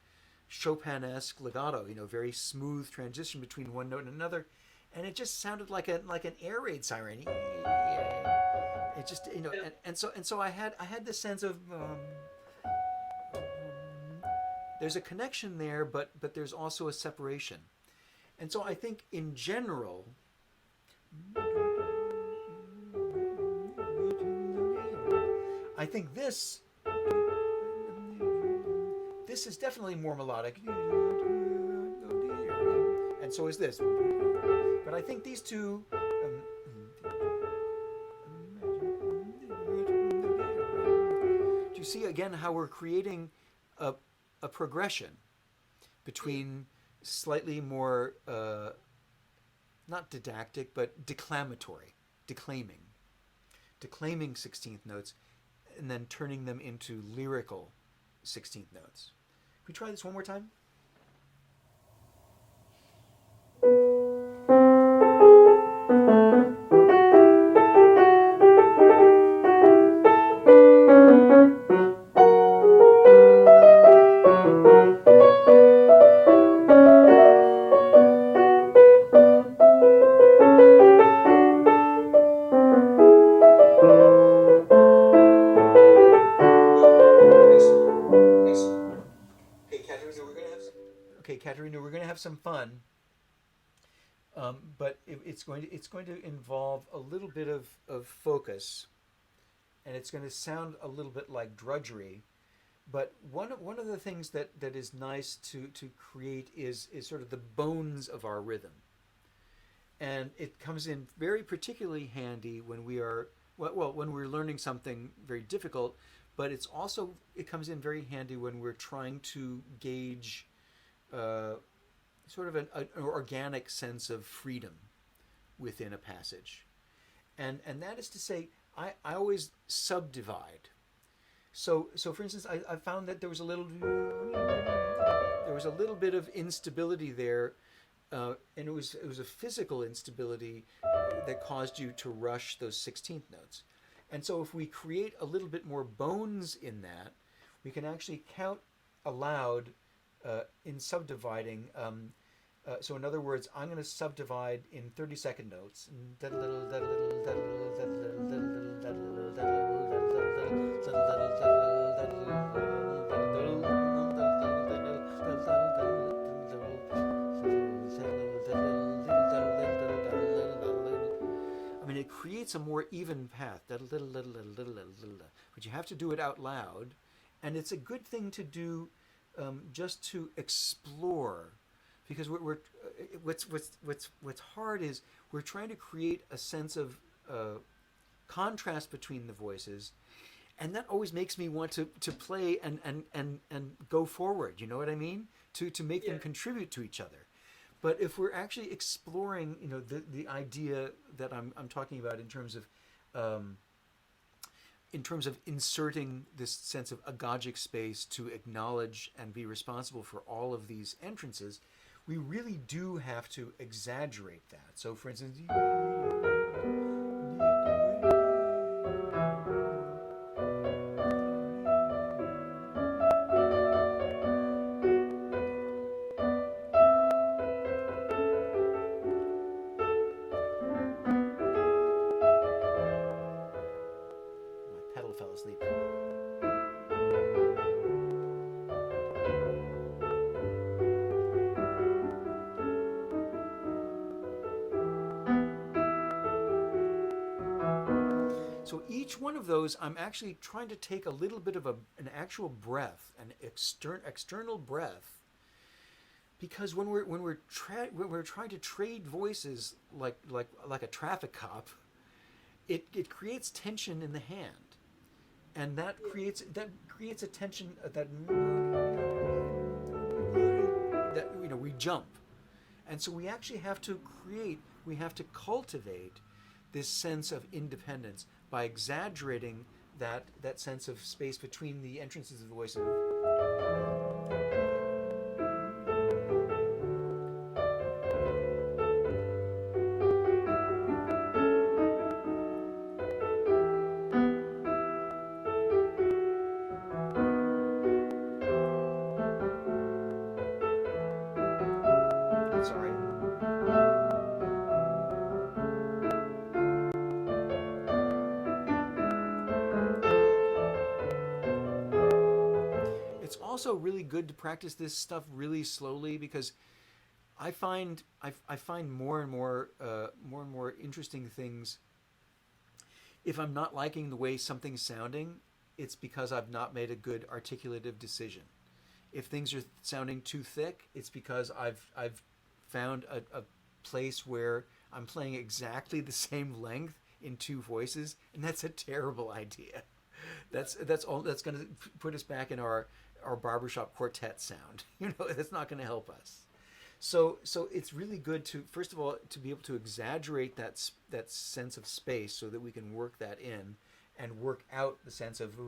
Chopin-esque legato, very smooth transition between one note and another, and it just sounded like an air raid siren. It just and so I had this sense of there's a connection there, but there's also a separation, and so I think in general, I think this is definitely more melodic, and so is this. But I think these two. Do you see again how we're creating a progression between slightly more not didactic but declamatory, declaiming 16th notes, and then turning them into lyrical 16th notes. Can we try this one more time? Caterina, we're going to have some fun, but it's going to involve a little bit of focus, and it's going to sound a little bit like drudgery. But one of the things that is nice to create is sort of the bones of our rhythm, and it comes in very particularly handy when we are when we're learning something very difficult. But it comes in very handy when we're trying to gauge sort of an organic sense of freedom within a passage, and that is to say, I always subdivide. So for instance, I found that there was a little bit of instability there and it was a physical instability that caused you to rush those 16th notes. And so if we create a little bit more bones in that, we can actually count aloud in subdividing. So in other words, I'm going to subdivide in 30-second notes. I mean, it creates a more even path, but you have to do it out loud, and it's a good thing to do just to explore, because what's hard is we're trying to create a sense of contrast between the voices, and that always makes me want to play and go forward. You know what I mean? To make them contribute to each other. But if we're actually exploring, the idea that I'm talking about in terms of inserting this sense of agogic space to acknowledge and be responsible for all of these entrances, we really do have to exaggerate that. So, for instance, my pedal fell asleep. So each one of those, I'm actually trying to take a little bit of an actual breath, an external breath, because when we're trying to trade voices like a traffic cop, it creates tension in the hand, and that creates a tension that we jump, and so we actually have to cultivate this sense of independence by exaggerating that sense of space between the entrances of the voices. Sorry. It's also really good to practice this stuff really slowly, because I find more and more interesting things. If I'm not liking the way something's sounding, it's because I've not made a good articulative decision. If things are sounding too thick, it's because I've found a place where I'm playing exactly the same length in two voices, and that's a terrible idea. That's all. That's going to put us back in our barbershop quartet sound. That's not going to help us. So it's really good to, first of all, to be able to exaggerate that sense of space so that we can work that in and work out the sense of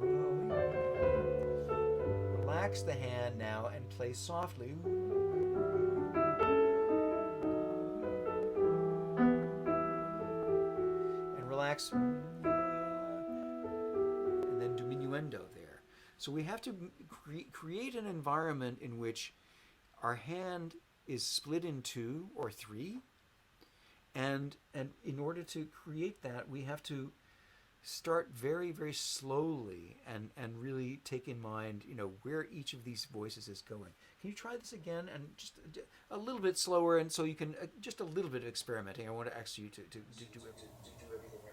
relax the hand now and play softly. And relax. And then diminuendo there. So we have to create an environment in which our hand is split in two or three, and in order to create that, we have to start very, very slowly and really take in mind where each of these voices is going. Can you try this again, and just a little bit slower, and so you can just a little bit of experimenting. I want to ask you to do everything right now.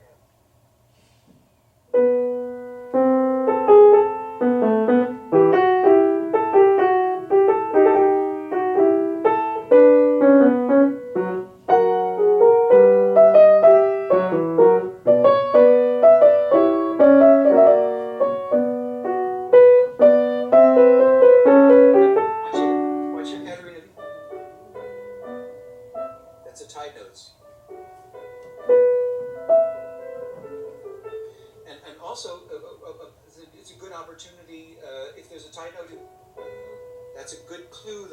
Watch your Caterina. That's a tight notes. And also, it's a good opportunity, if there's a tight note, that's a good clue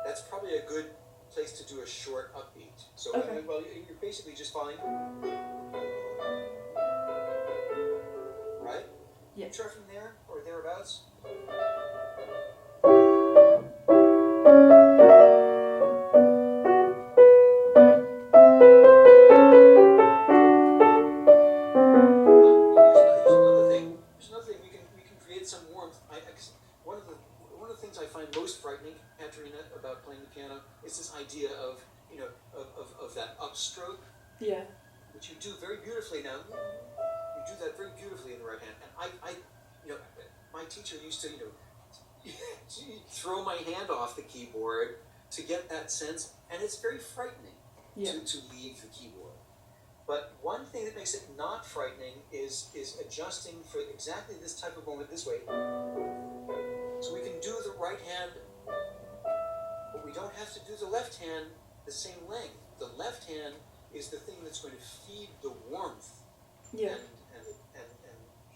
that's probably a good place to do a short upbeat. So, Okay. well, you're basically just following, right? Yeah. Try from there or thereabouts. We can create some warmth. One of the things I find most frightening, Caterina, about playing the piano is this idea of of that upstroke, Yeah. which you do very beautifully now. You do that very beautifully in the right hand. And my teacher used to throw my hand off the keyboard to get that sense, and it's very frightening Yeah. to leave the keyboard. But one thing that makes it not frightening is adjusting for exactly this type of moment this way. So we can do the right hand, but we don't have to do the left hand the same length. The left hand is the thing that's going to feed the warmth Yeah. and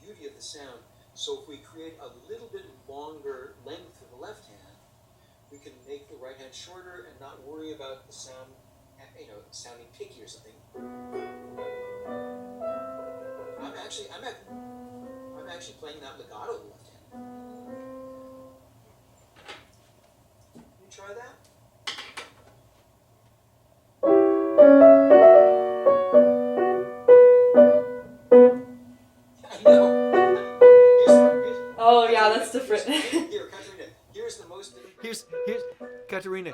beauty of the sound. So if we create a little bit longer length for the left hand, we can make the right hand shorter and not worry about the sound, sounding picky or something. I'm actually playing that legato left hand. Can you try that? I know. Oh yeah, that's different. Here, Caterina. Here's the most. Here's Caterina.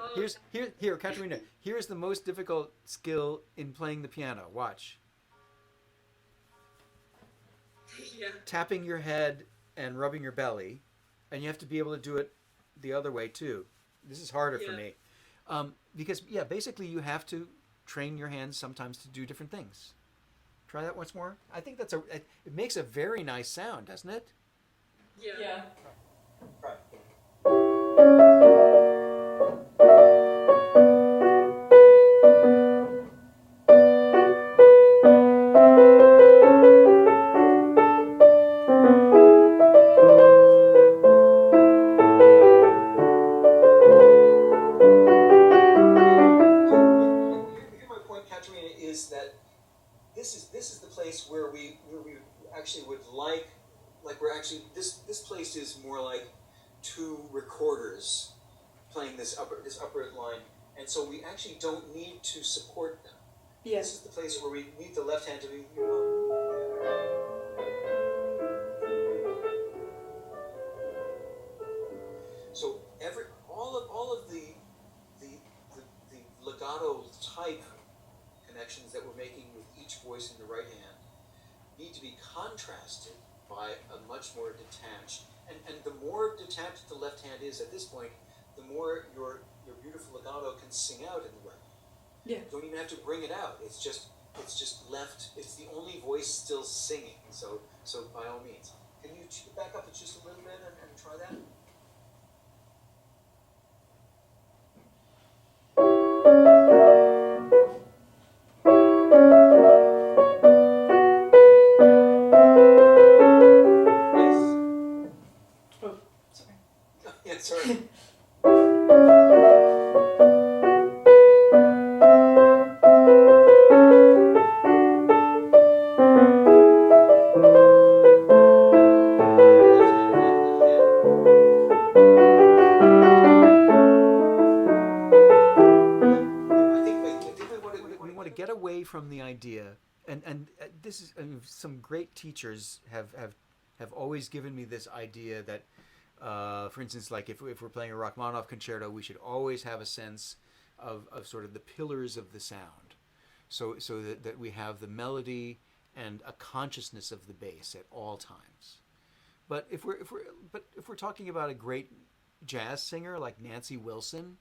Caterina. Here's the most difficult skill in playing the piano. Watch. Yeah. Tapping your head and rubbing your belly, and you have to be able to do it the other way too. This is harder for me, because basically you have to train your hands sometimes to do different things. Try that once more. I think it makes a very nice sound, doesn't it? Yeah. Yeah. Right. My point, Katerina, is that this is the place where we actually would we're actually this place is more like two recorders playing this upper line, and so we actually don't need to support them. Yeah. This is the place where we need the left hand to be. So all of the legato type connections that we're making with each voice in the right hand need to be contrasted by a much more detached. And the more detached the left hand is at this point, the more your beautiful legato can sing out in the right hand. Yeah. You don't even have to bring it out. It's just left. It's the only voice still singing. So by all means, can you back up just a little bit and try that? Oh, sorry. Yeah, sorry. We want to get away from the idea, and this is some great teachers have always given me this idea that, for instance, like if we're playing a Rachmaninoff concerto, we should always have a sense of sort of the pillars of the sound, so that we have the melody and a consciousness of the bass at all times. But if we're talking about a great jazz singer like Nancy Wilson,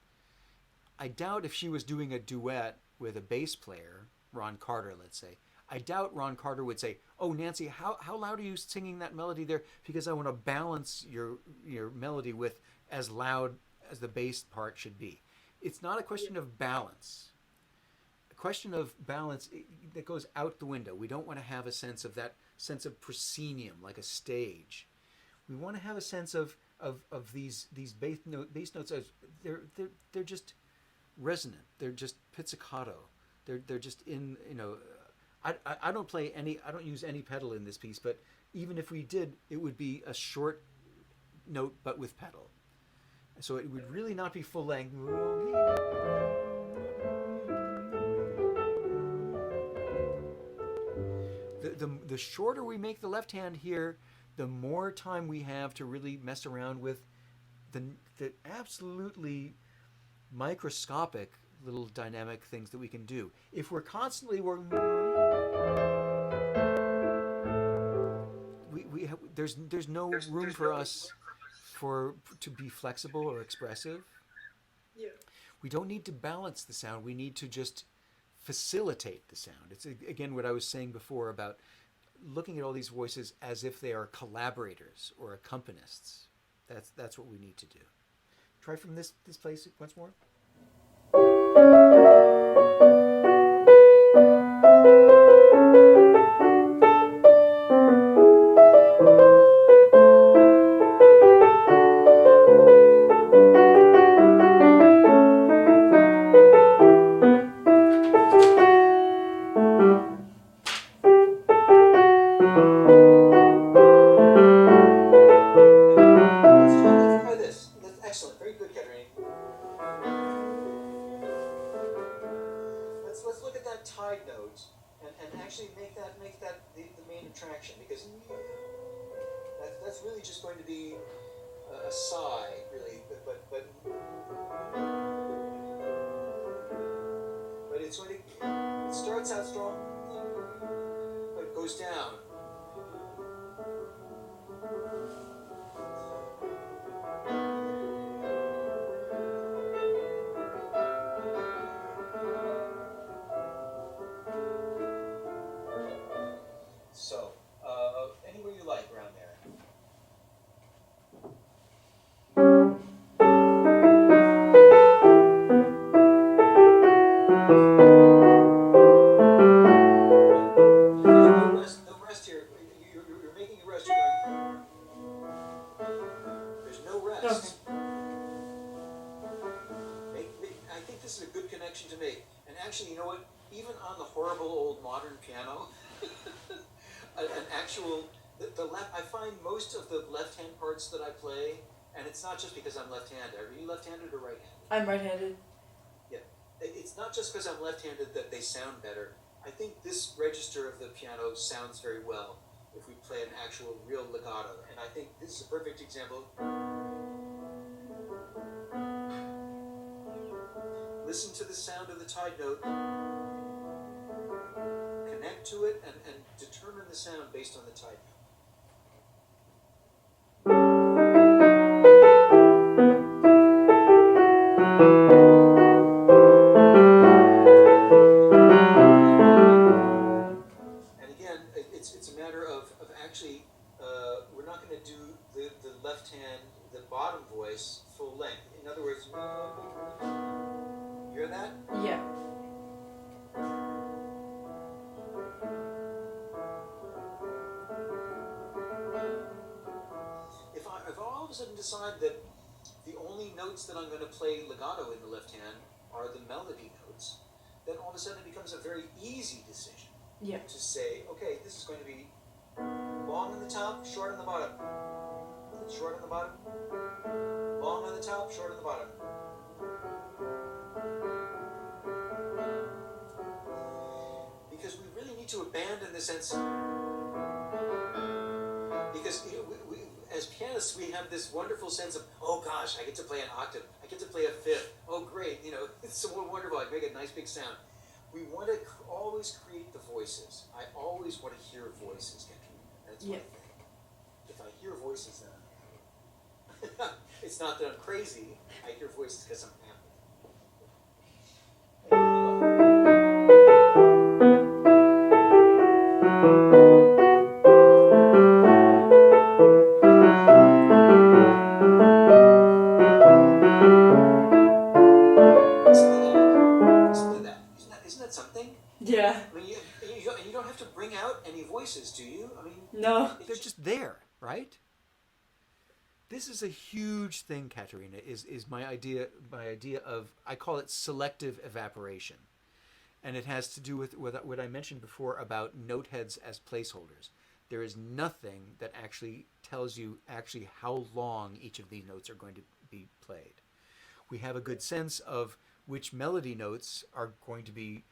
I doubt if she was doing a duet with a bass player, Ron Carter, let's say, I doubt Ron Carter would say, "Oh, Nancy, how loud are you singing that melody there? Because I want to balance your melody with as loud as the bass part should be." It's not a question of balance. A question of balance that goes out the window. We don't want to have a sense of that sense of proscenium, like a stage. We want to have a sense of these bass notes as they're just resonant. They're just pizzicato. They're just in, I don't play any, I don't use any pedal in this piece, but even if we did, it would be a short note but with pedal. So it would really not be full length. The shorter we make the left hand here, the more time we have to really mess around with the absolutely microscopic little dynamic things that we can do. If we're constantly working, there's no room for us to be flexible or expressive. Yeah. We don't need to balance the sound. We need to just facilitate the sound. It's again what I was saying before about looking at all these voices as if they are collaborators or accompanists. That's what we need to do. Try from this place once more. Let's try this. That's excellent. Very good, Caterina. Let's look at that tied note and actually make that the main attraction, because that's really just going to be a sigh, really, but it's going to, it starts out strong, but it goes down. So, anywhere you like around there. There's no rest here. You're making a rest. You're going, there's no rest. Okay. I think this is a good connection to make. And actually, you know what? Even on the horrible old modern piano, an actual the left. I find most of the left-hand parts that I play, and it's not just because I'm left-handed. Are you left-handed or right-handed? I'm right-handed. Yeah, it's not just because I'm left-handed that they sound better. I think this register of the piano sounds very well if we play an actual real legato, and I think this is a perfect example. Listen to the sound of the tied note, connect to it, and determine the sound based on the tied note. And again, it's a matter of actually, we're not going to do the left hand, the bottom voice, full length. In other words, you hear that? Yeah. If I all of a sudden decide that the only notes that I'm going to play legato in the left hand are the melody notes, then all of a sudden it becomes a very easy decision Yeah. to say, okay, this is going to be long on the top, short on the bottom. Short on the bottom, long on the top, short on the bottom. Because we really need to abandon the sense, because we, as pianists, we have this wonderful sense of, oh gosh, I get to play an octave, I get to play a fifth, oh great, it's so wonderful, I make a nice big sound. We want to always create the voices. I always want to hear voices, Caterina. That's my thing. If I hear voices, then it's not that I'm crazy, I hear voices because I'm happy. Isn't that something? Yeah. I mean, you don't have to bring out any voices, do you? I mean, No. they're just there, right? This is a huge thing, Caterina. Is my idea of, I call it selective evaporation, and it has to do with what I mentioned before about note heads as placeholders. There is nothing that actually tells you actually how long each of these notes are going to be played. We have a good sense of which melody notes are going to be,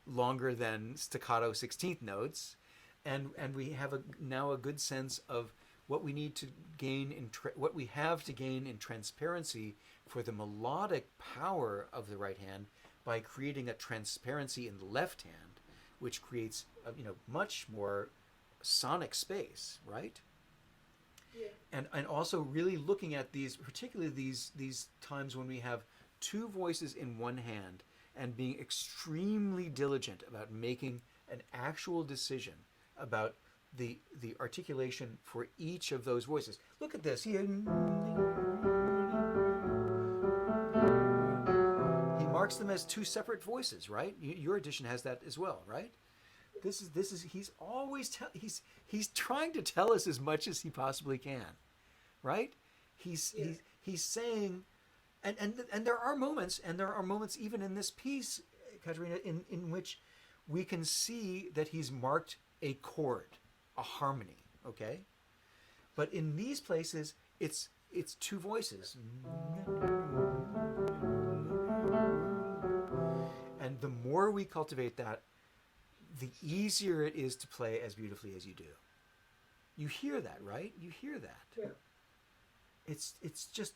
longer than staccato 16th notes, and we have now a good sense of what we need to gain what we have to gain in transparency for the melodic power of the right hand by creating a transparency in the left hand, which creates much more sonic space, right? Yeah. And also really looking at these, particularly these times when we have two voices in one hand, and being extremely diligent about making an actual decision about the articulation for each of those voices. Look at this. He marks them as two separate voices, right? Your edition has that as well, right? This is he's always he's trying to tell us as much as he possibly can, right? He's saying, and there are moments, even in this piece, Caterina, in which we can see that he's marked a chord, a harmony, okay? But in these places, it's two voices. And the more we cultivate that, the easier it is to play as beautifully as you do. You hear that, right? You hear that. Yeah. It's just,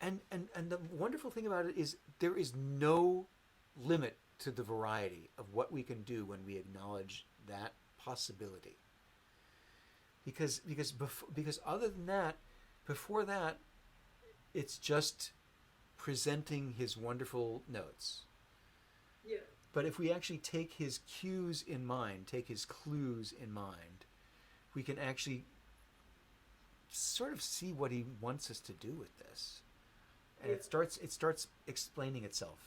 and the wonderful thing about it is there is no limit to the variety of what we can do when we acknowledge that possibility. Because other than that, before that, it's just presenting his wonderful notes. Yeah. But if we actually take his cues in mind, take his clues in mind, we can actually sort of see what he wants us to do with this, and it starts explaining itself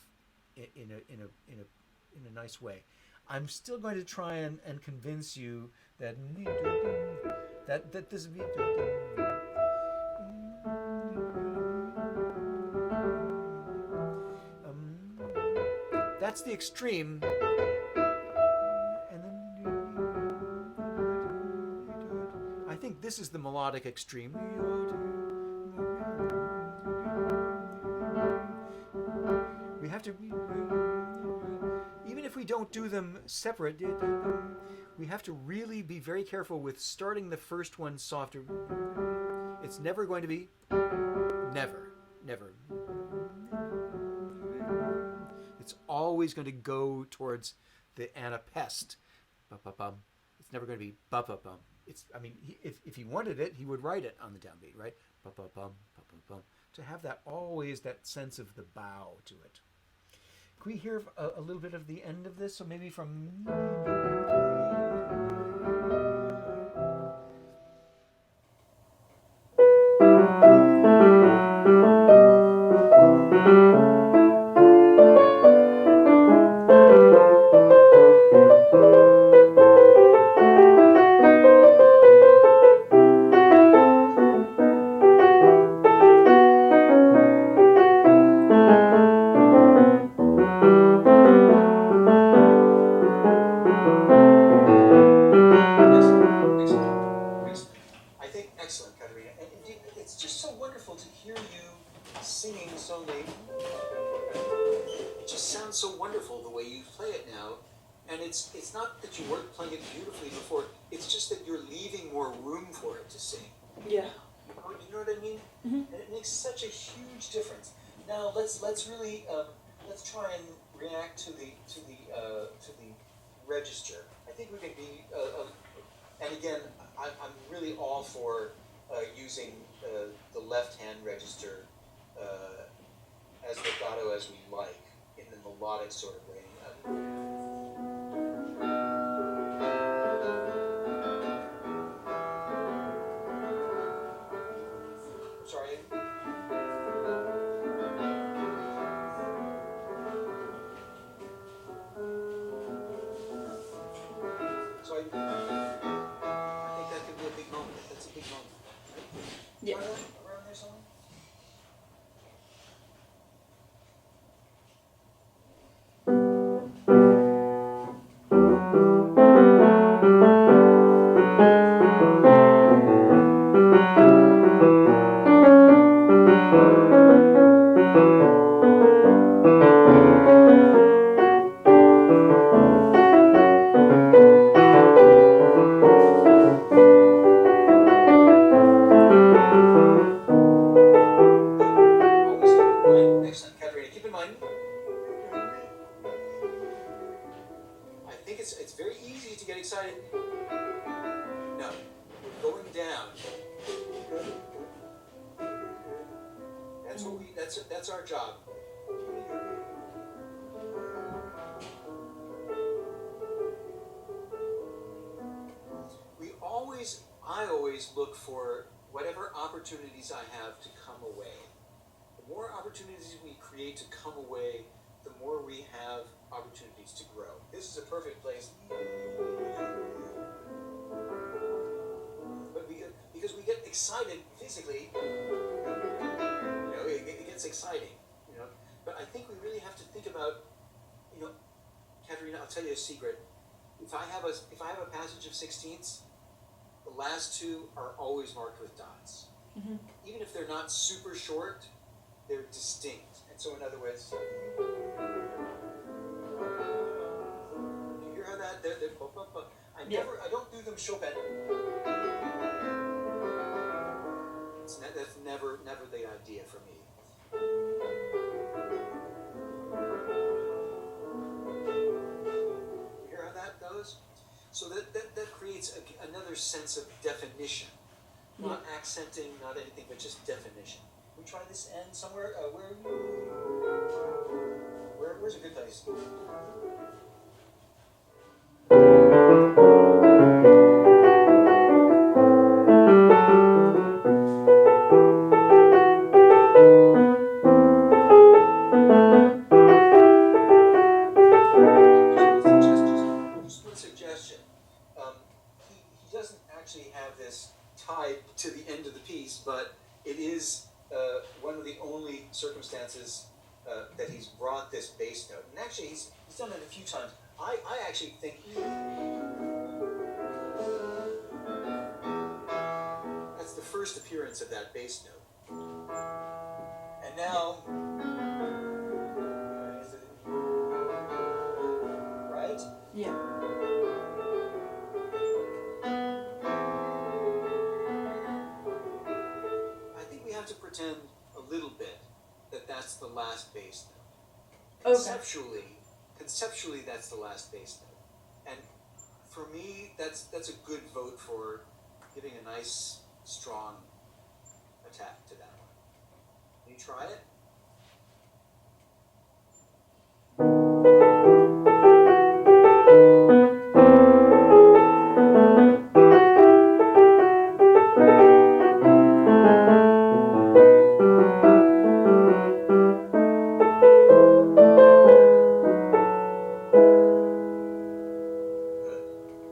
in a nice way. I'm still going to try and convince you that this that's the extreme, and then I think this is the melodic extreme. We have to, even if we don't do them separate, we have to really be very careful with starting the first one softer. It's never going to be, never. It's always going to go towards the anapest. It's never going to be ba-ba-bum. It's, I mean, if he wanted it, he would write it on the downbeat, right? Ba-ba-bum, ba-ba-bum. To have that always that sense of the bow to it. Can we hear a little bit of the end of this? So maybe from... I think excellent, Caterina. And indeed, it's just so wonderful to hear you singing so late. It just sounds so wonderful the way you play it now. And it's not that you weren't playing it beautifully before. It's just that you're leaving more room for it to sing. Yeah. You know what I mean? Mm-hmm. And it makes such a huge difference. Now let's really let's try and react to the register. I think we can be and again, I'm really all for using the left-hand register as legato as we like, in the melodic sort of way. Sorry. So I think that could be a big moment. That's a big moment. Yeah. Around there somewhere? Always keep in mind, excellent, Caterina, keep in mind, I think it's very easy to get excited. No, we're going down. That's our job. I always look for whatever opportunities I have to come away. The more opportunities we create to come away, the more we have opportunities to grow. This is a perfect place. But because we get excited physically, it gets exciting, But I think we really have to think about, Caterina, I'll tell you a secret. If I have a passage of sixteenths, the last two are always marked with dots. Mm-hmm. Even if they're not super short, they're distinct. And so, in other words, you hear how that? I don't do them Chopin. That's never the idea for me. You hear how that goes? So that creates another sense of definition. Not accenting, not anything, but just definition. We try this end somewhere. Where's a good place? Just one suggestion. He doesn't actually have this tied to the end of the piece, but it is one of the only circumstances that he's brought this bass note. And actually, he's done it a few times. I actually think that's the first appearance of that bass note. And now, right? Yeah. I think we have to pretend a little bit that that's the last bass note. Okay. Conceptually, that's the last bass note. And for me, that's a good vote for giving a nice, strong attack to that one. Can you try it?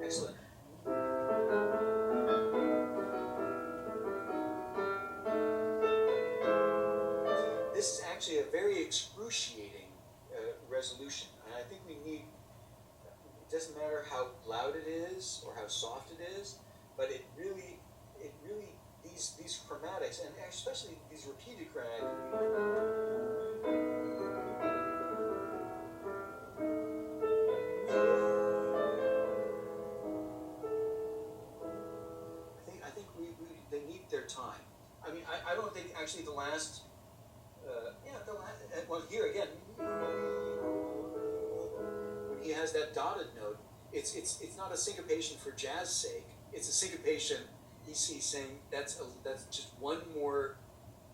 Excellent. This is actually a very excruciating resolution. And I think it doesn't matter how loud it is or how soft it is, but it really, these chromatics, and especially these repeated chromatics, I think they need their time. I mean, I don't think actually the last, well, here again, when he has that dotted note, it's not a syncopation for jazz's sake. It's a syncopation. He's saying that's just one more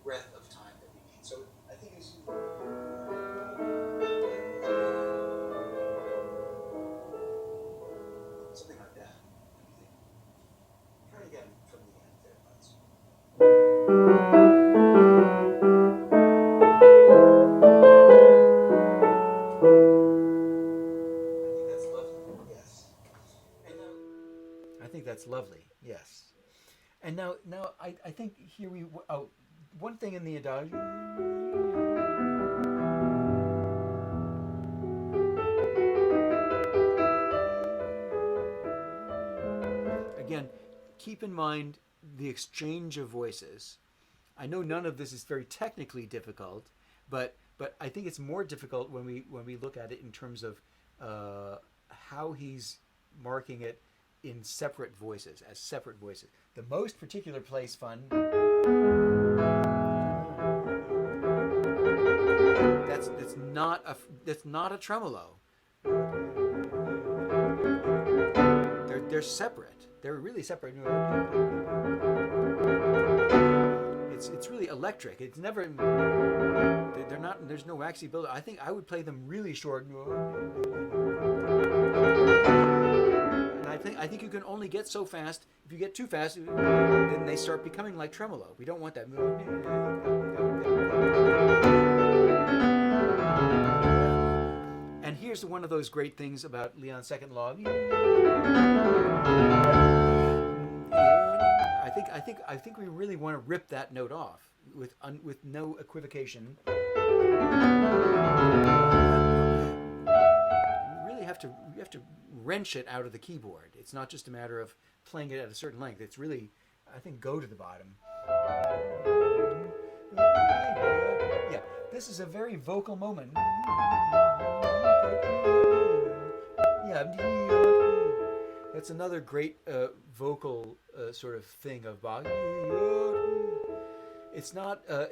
breath of time that we need. So I think it's something like that. Try it again from the end there, let's. I think that's lovely, yes. And now I think here one thing in the adagio. Again, keep in mind the exchange of voices. I know none of this is very technically difficult, but I think it's more difficult when we look at it in terms of how he's marking it in separate voices, as separate voices. The most particular place fun. That's not a tremolo. They're separate. They're really separate. It's really electric. It's never. They're not. There's no waxy build. I think I would play them really short. And I think you can only get so fast. If you get too fast, then they start becoming like tremolo. We don't want that. And here's one of those great things about Leon's second law. I think we really want to rip that note off with no equivocation. We really have to wrench it out of the keyboard. It's not just a matter of playing it at a certain length. It's really, I think, go to the bottom. Yeah, this is a very vocal moment. Yeah, that's another great vocal sort of thing of Bach. It's not a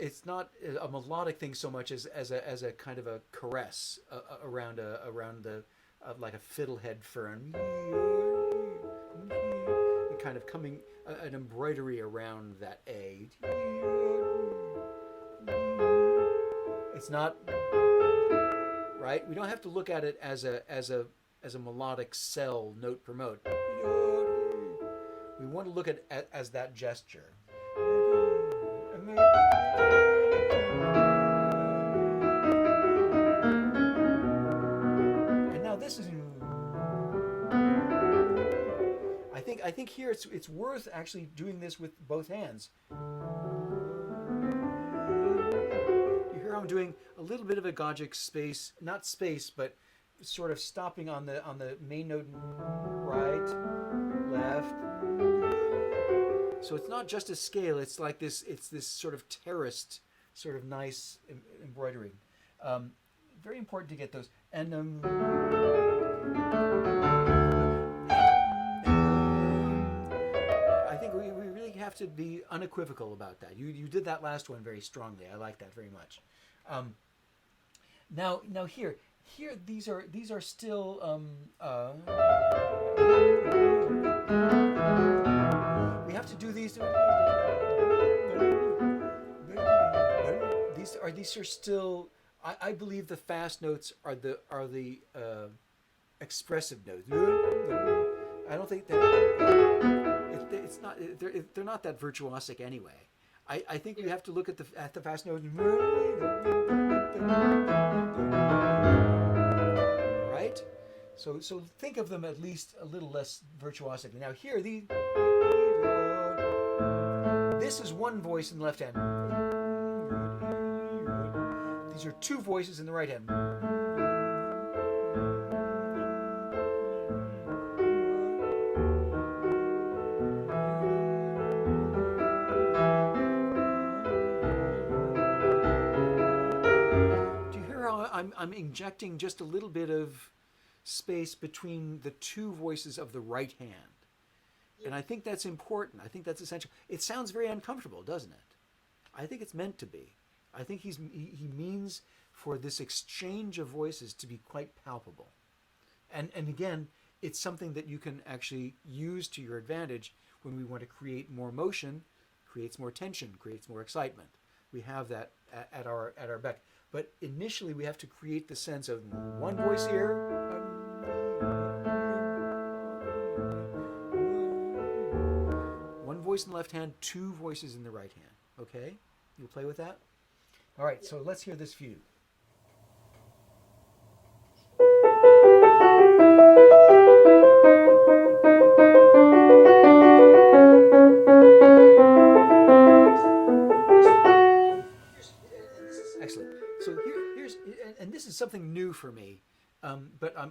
melodic thing so much as a kind of a caress around the like a fiddlehead fern. Kind of coming an embroidery around that A. It's not right. We don't have to look at it as a melodic cell note per note. We want to look at it as that gesture. And now this is. I think here it's worth actually doing this with both hands. You hear I'm doing a little bit of a Gogic space, not space, but sort of stopping on the main note, right, left. So it's not just a scale. It's like this. It's this sort of terraced, sort of nice embroidery. Very important to get those. And I think we really have to be unequivocal about that. You did that last one very strongly. I like that very much. Now here these are still we have to do these. These are still. I believe the fast notes are the expressive notes. I don't think that it's not. They're not that virtuosic anyway. I think you have to look at the fast notes. Right? So think of them at least a little less virtuosically. Now here this is one voice in the left hand. These are two voices in the right hand. Do you hear how I'm injecting just a little bit of space between the two voices of the right hand? And I think that's important. I think that's essential. It sounds very uncomfortable, doesn't it? I think it's meant to be. I think he means for this exchange of voices to be quite palpable. And again, it's something that you can actually use to your advantage when we want to create more motion, creates more tension, creates more excitement. We have that at our beck. But initially we have to create the sense of one voice here, one voice in the left hand, two voices in the right hand. Okay? You'll play with that? All right, so let's hear this fugue.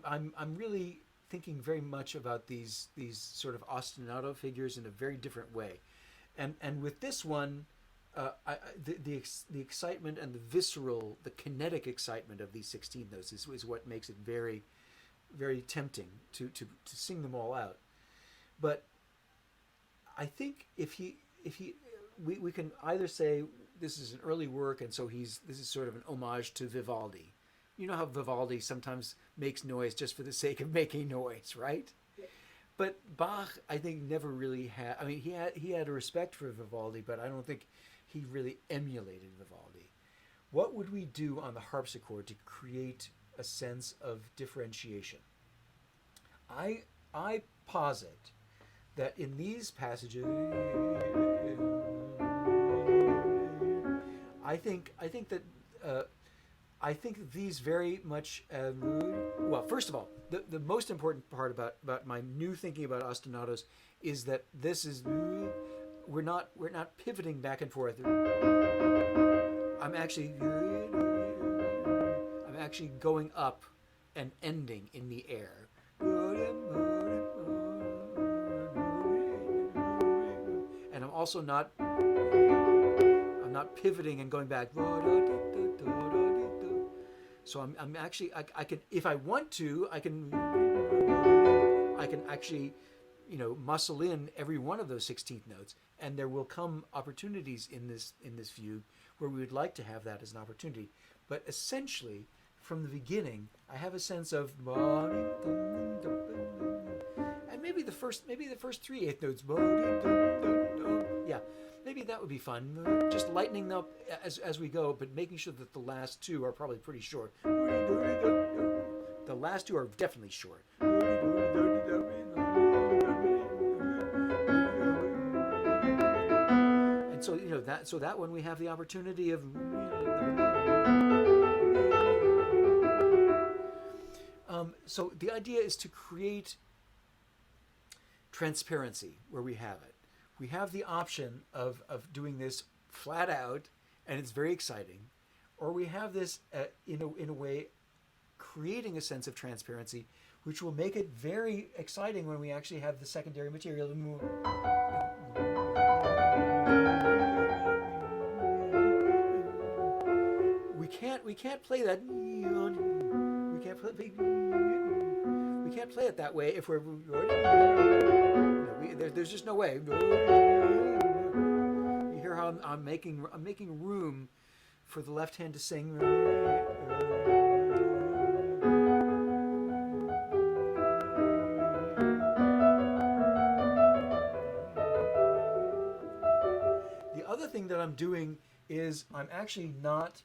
I'm really thinking very much about these sort of ostinato figures in a very different way, and with this one, the excitement and the visceral, the kinetic excitement of these 16 notes is what makes it very, very tempting to sing them all out. But I think if we can either say this is an early work, and so this is sort of an homage to Vivaldi. You know how Vivaldi sometimes makes noise just for the sake of making noise, right? Yeah. But Bach, I think, never really had. I mean, he had a respect for Vivaldi, but I don't think he really emulated Vivaldi. What would we do on the harpsichord to create a sense of differentiation? I posit that in these passages, I think that I think these very much. Well, first of all, the most important part about my new thinking about ostinatos is that this is we're not pivoting back and forth. I'm actually going up and ending in the air. And I'm also not pivoting and going back. So I'm actually I can, if I want to, I can actually, muscle in every one of those 16th notes, and there will come opportunities in this fugue where we would like to have that as an opportunity. But essentially, from the beginning, I have a sense of, and maybe the first 3 eighth notes, yeah, maybe that would be fun. Just lightening them up as we go, but making sure that the last two are probably pretty short. The last two are definitely short. And so that one we have the opportunity of. So the idea is to create transparency where we have it. We have the option of doing this flat out, and it's very exciting, or we have this in a way creating a sense of transparency, which will make it very exciting when we actually have the secondary material. We can't play that. We can't play it that way if we're. There's just no way. You hear how I'm making room for the left hand to sing. The other thing that I'm doing is I'm actually not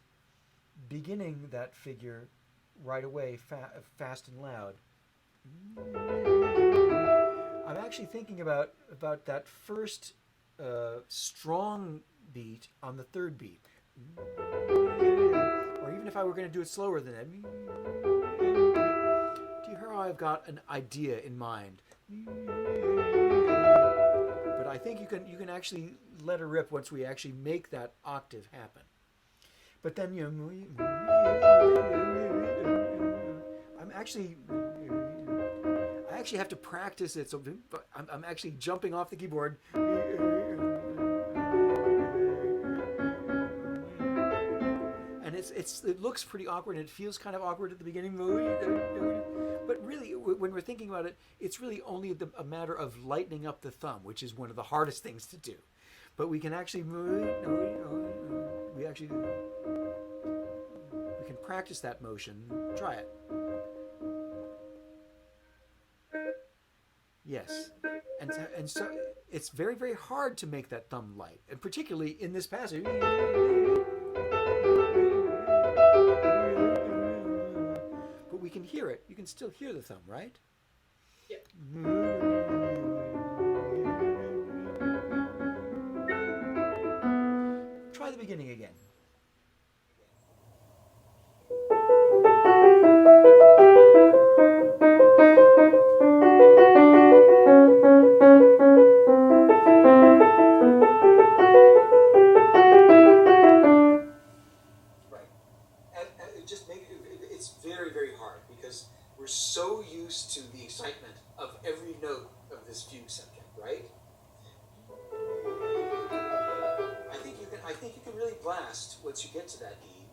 beginning that figure right away, fast and loud. I'm actually thinking about that first strong beat on the third beat, or even if I were going to do it slower than that. Do you hear how I've got an idea in mind? But I think you can actually let her rip once we actually make that octave happen. But then I actually have to practice it, so I'm actually jumping off the keyboard. And it looks pretty awkward, and it feels kind of awkward at the beginning. But really, when we're thinking about it, it's really only a matter of lightening up the thumb, which is one of the hardest things to do. But we can actually we can practice that motion. Try it. Yes, and so it's very, very hard to make that thumb light, and particularly in this passage. But we can hear it. You can still hear the thumb, right? Yep. Try the beginning again. It's very, very hard because we're so to the excitement of every note of this fugue subject, right? I think you can really blast once you get to that E.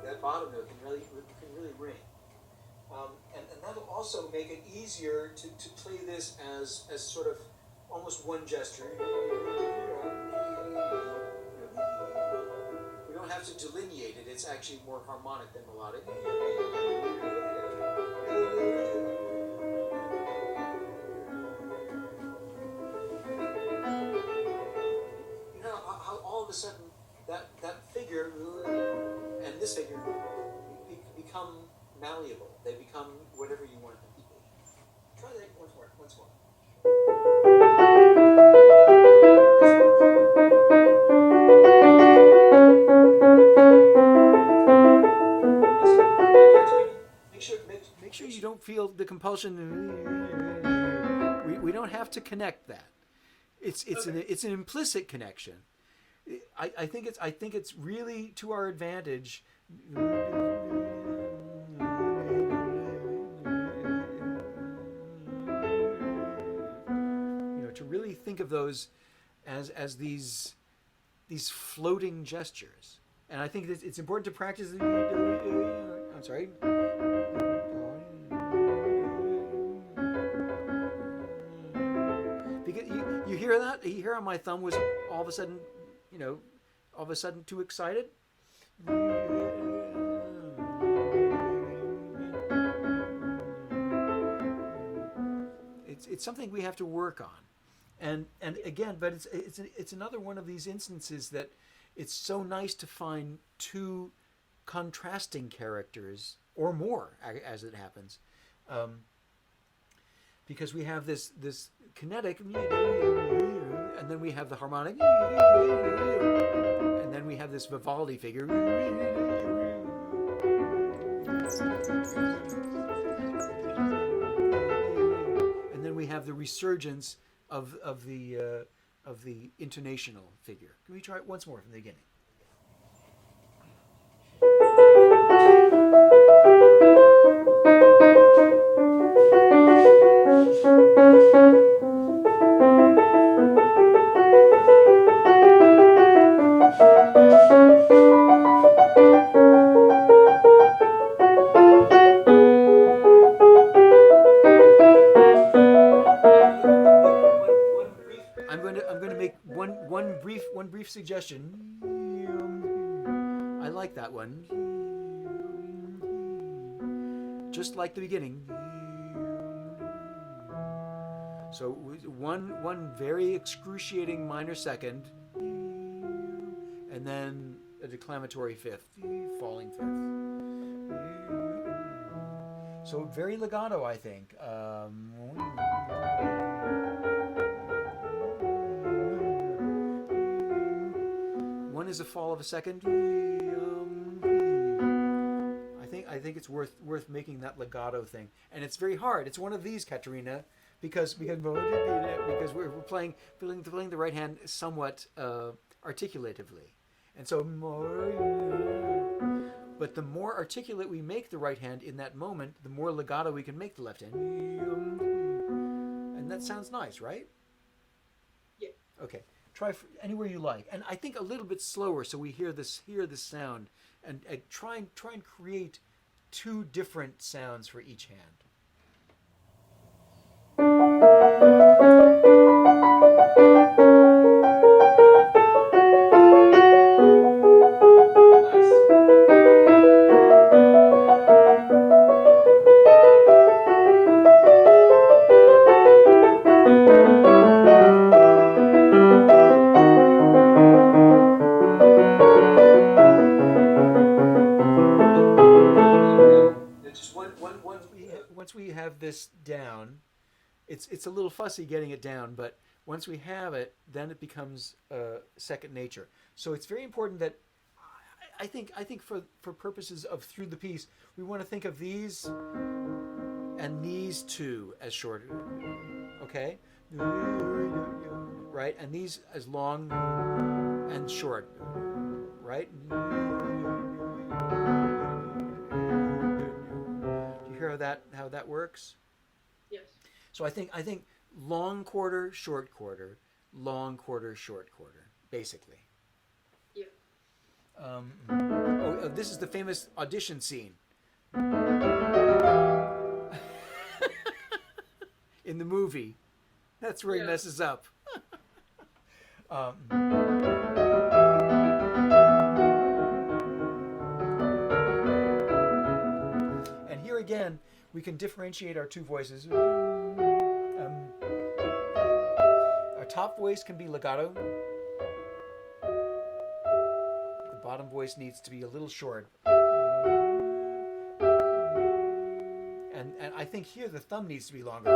That bottom note can really ring. And that'll also make it easier to play this as sort of almost one gesture. We don't have to delineate it, it's actually more harmonic than melodic. You know how all of a sudden that figure and this figure become malleable. They become whatever you want them to be. Try that once more. Make sure you don't feel the compulsion. We don't have to connect that. It's an implicit connection. I think it's really to our advantage. To really think of those as these floating gestures, and I think it's important to practice. I'm sorry. Because you hear that? You hear how my thumb was all of a sudden, too excited. It's something we have to work on, and again, but it's another one of these instances that it's so nice to find two contrasting characters or more, as it happens, because we have this kinetic, and then we have the harmonic, and then we have this Vivaldi figure. And then we have the resurgence of the intonational figure. Can we try it once more from the beginning? I'm going to make one brief suggestion. I like that one. Just like the beginning. So one very excruciating minor second, and then a declamatory fifth, falling fifth. So very legato, I think. One is a fall of a second. I think it's worth making that legato thing, and it's very hard. It's one of these, Caterina, because we're playing the right hand somewhat articulatively, and so but the more articulate we make the right hand in that moment, the more legato we can make the left hand, and that sounds nice, right? Yeah. Okay. Try anywhere you like, and I think a little bit slower so we hear this sound, and try and create two different sounds for each hand. Once we have this down, it's a little fussy getting it down, but once we have it, then it becomes second nature. So it's very important that I think for purposes of through the piece, we want to think of these and these two as short, okay? Right, and these as long and short, right? Do you hear how that works? Yes. So I think long quarter, short quarter, long quarter, short quarter, basically. Yeah. This is the famous audition scene in the movie. That's where he Yeah. messes up. And here again, we can differentiate our two voices. Our top voice can be legato. The bottom voice needs to be a little short. And I think here the thumb needs to be longer.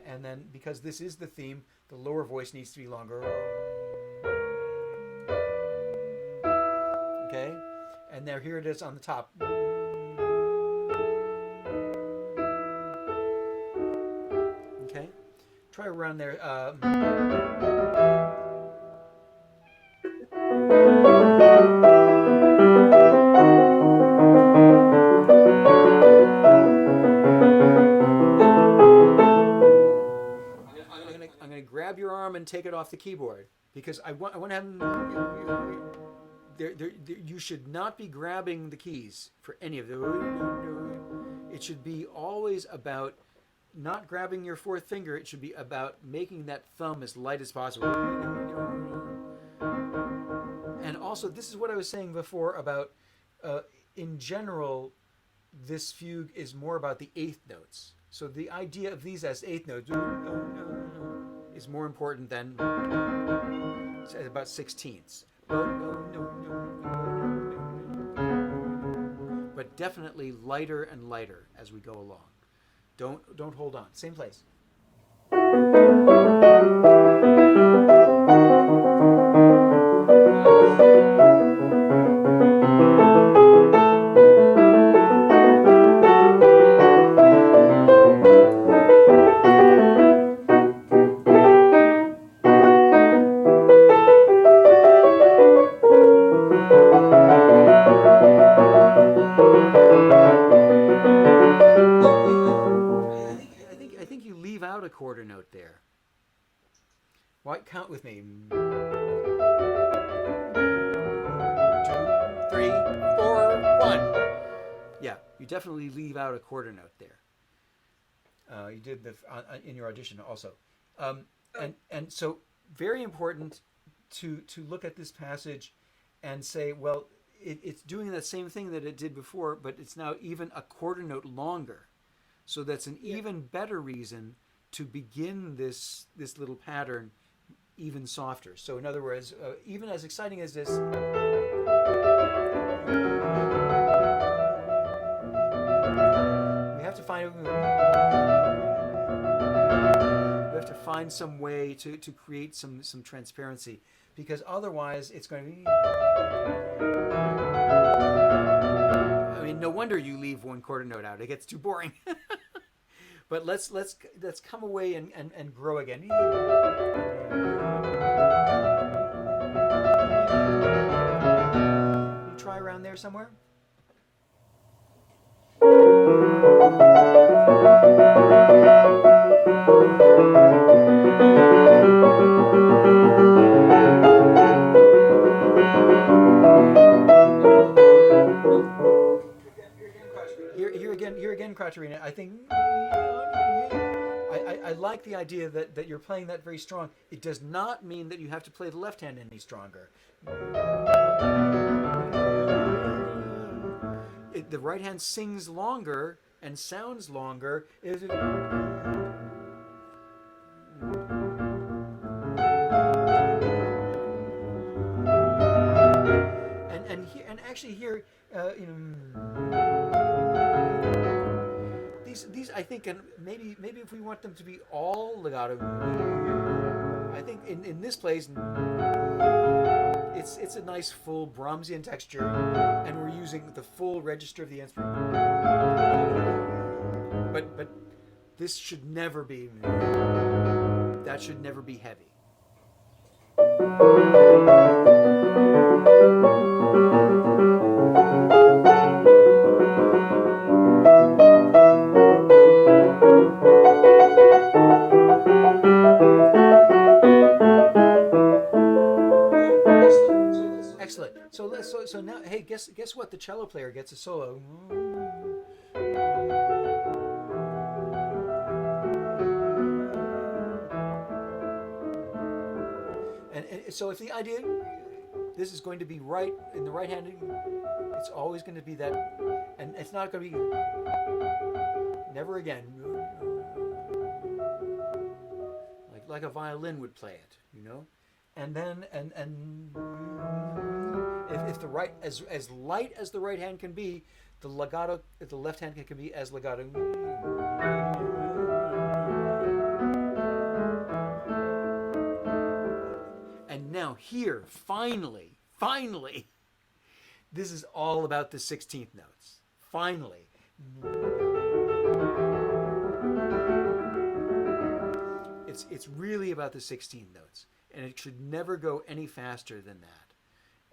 And then, because this is the theme, the lower voice needs to be longer. Okay? And there, here it is on the top. Okay? Try around there. I'm going to grab your arm and take it off the keyboard, because I want to have you should not be grabbing the keys for any of them. It should be always about not grabbing your fourth finger. It should be about making that thumb as light as possible. And also, this is what I was saying before about, in general, this fugue is more about the eighth notes. So the idea of these as eighth notes is more important than about sixteenths. But definitely lighter and lighter as we go along. Don't hold on. Same place. I think you leave out a quarter note there. Why? Count with me. 2, 3, 4, 1. Yeah, you definitely leave out a quarter note there. You did the in your audition also, and so very important to look at this passage and say, well, it's doing that same thing that it did before, but it's now even a quarter note longer. So that's an even better reason to begin this little pattern even softer. So in other words, even as exciting as this, we have to find some way to create some transparency, because otherwise it's going to be. I mean, no wonder you leave one quarter note out. It gets too boring. But let's come away and grow again. You try around there somewhere. Here again, Caterina. I think I like the idea that you're playing that very strong. It does not mean that you have to play the left hand any stronger. The right hand sings longer and sounds longer. And actually here, these I think, and maybe if we want them to be all legato, I think in this place it's a nice full Brahmsian texture, and we're using the full register of the instrument. But this should never be. That should never be heavy. guess what? The cello player gets a solo. And so if the idea, this is going to be right in the right hand, it's always going to be that, and it's not going to be never again, like a violin would play it, you know. And then and if the right as light as the right hand can be, the legato, if the left hand can be as legato. And now here, finally, this is all about the 16th notes. Finally. It's really about the 16th notes, and it should never go any faster than that.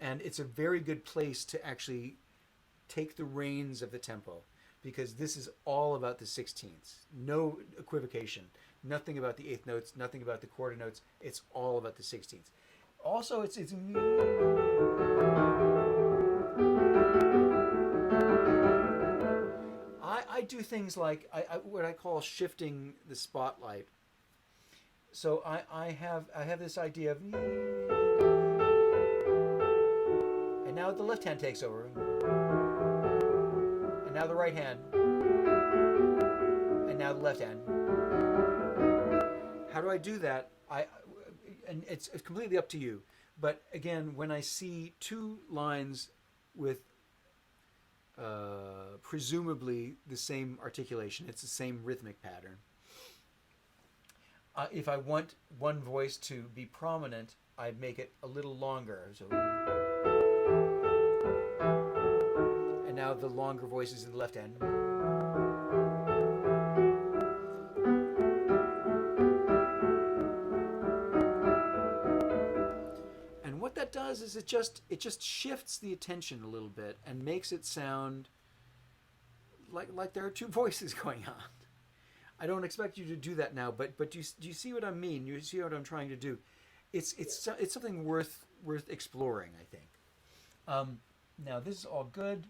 And it's a very good place to actually take the reins of the tempo, because this is all about the 16ths. No equivocation. Nothing about the eighth notes, nothing about the quarter notes. It's all about the 16ths. Also, it's I do things like what I call shifting the spotlight. So I have this idea of, and now the left hand takes over, and now the right hand, and now the left hand. How do I do that? And it's completely up to you. But again, when I see two lines with presumably the same articulation, it's the same rhythmic pattern. If I want one voice to be prominent, I make it a little longer. So, and now the longer voice is in the left hand. And what that does is it just shifts the attention a little bit and makes it sound like there are two voices going on. I don't expect you to do that now, but do you see what I mean? You see what I'm trying to do? It's something worth exploring, I think. Now this is all good.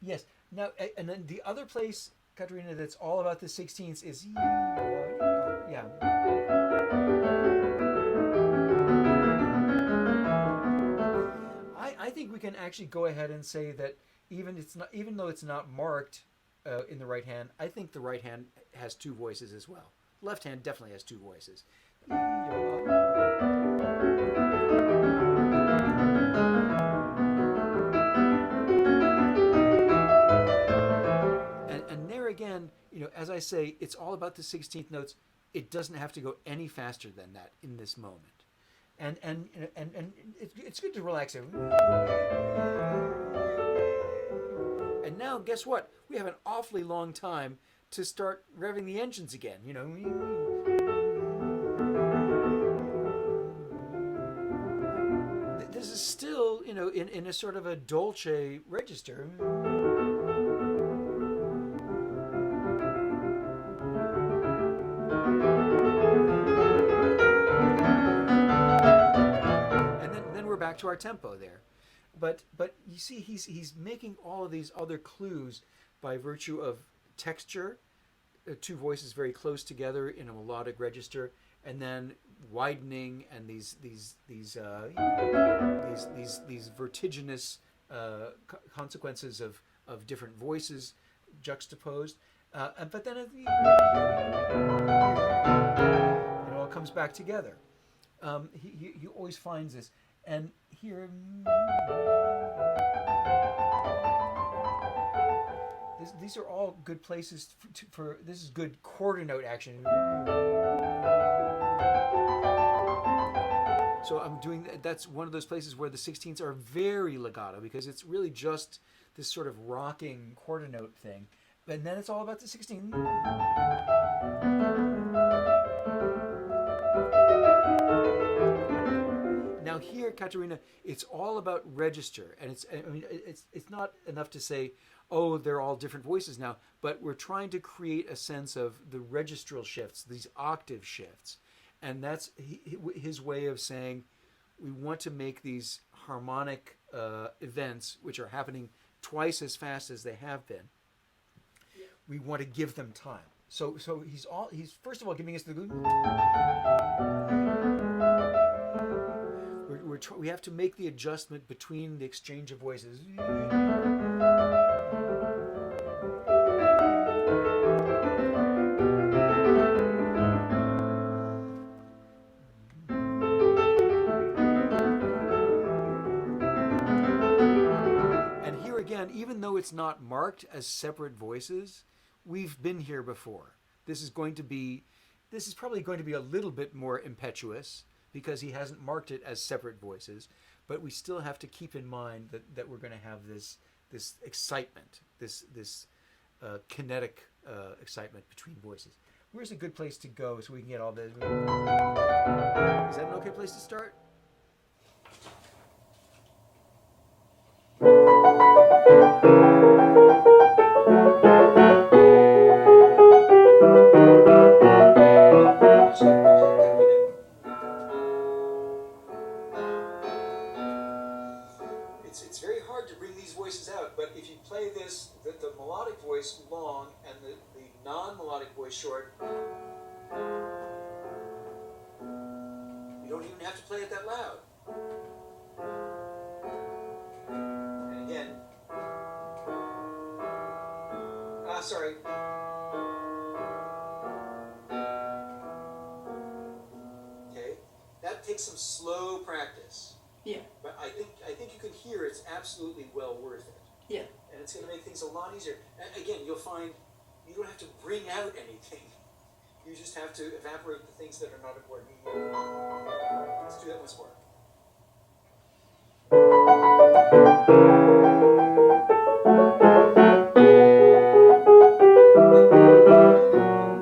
Yes. Now and then the other place, Caterina, that's all about the 16ths is yeah. I think we can actually go ahead and say that even though it's not marked in the right hand, I think the right hand has two voices as well. Left hand definitely has two voices. And there again, as I say, it's all about the 16th notes. It doesn't have to go any faster than that in this moment. And it's good to relax it. And now, guess what? We have an awfully long time to start revving the engines again. This is still, in a sort of a dolce register. And then we're back to our tempo there. But you see, he's making all of these other clues by virtue of texture, two voices very close together in a melodic register, and then widening and these vertiginous consequences of different voices juxtaposed. But then it all comes back together. He always finds this. And here, these are all good places for this is good quarter note action. So I'm doing that's one of those places where the 16ths are very legato, because it's really just this sort of rocking quarter note thing. And then it's all about the 16th. Now here, Caterina, it's all about register, and it's not enough to say, oh, they're all different voices now, but we're trying to create a sense of the registral shifts, these octave shifts, and that's his way of saying we want to make these harmonic events, which are happening twice as fast as they have been, we want to give them time. So he's first of all giving us the. We have to make the adjustment between the exchange of voices. And here again, even though it's not marked as separate voices, we've been here before. This is probably going to be a little bit more impetuous because he hasn't marked it as separate voices, but we still have to keep in mind that we're going to have this excitement, this kinetic excitement between voices. Where's a good place to go so we can get all this? Is that an okay place to start? It's very hard to bring these voices out, but if you play this, the melodic voice long and the non-melodic voice short, you don't even have to play it that loud. And again, sorry. Okay, that takes some slow practice. Yeah. But I think you can hear it's absolutely well worth it. Yeah. And it's going to make things a lot easier. And again, you'll find you don't have to bring out anything. You just have to evaporate the things that are not important. Let's do that once more.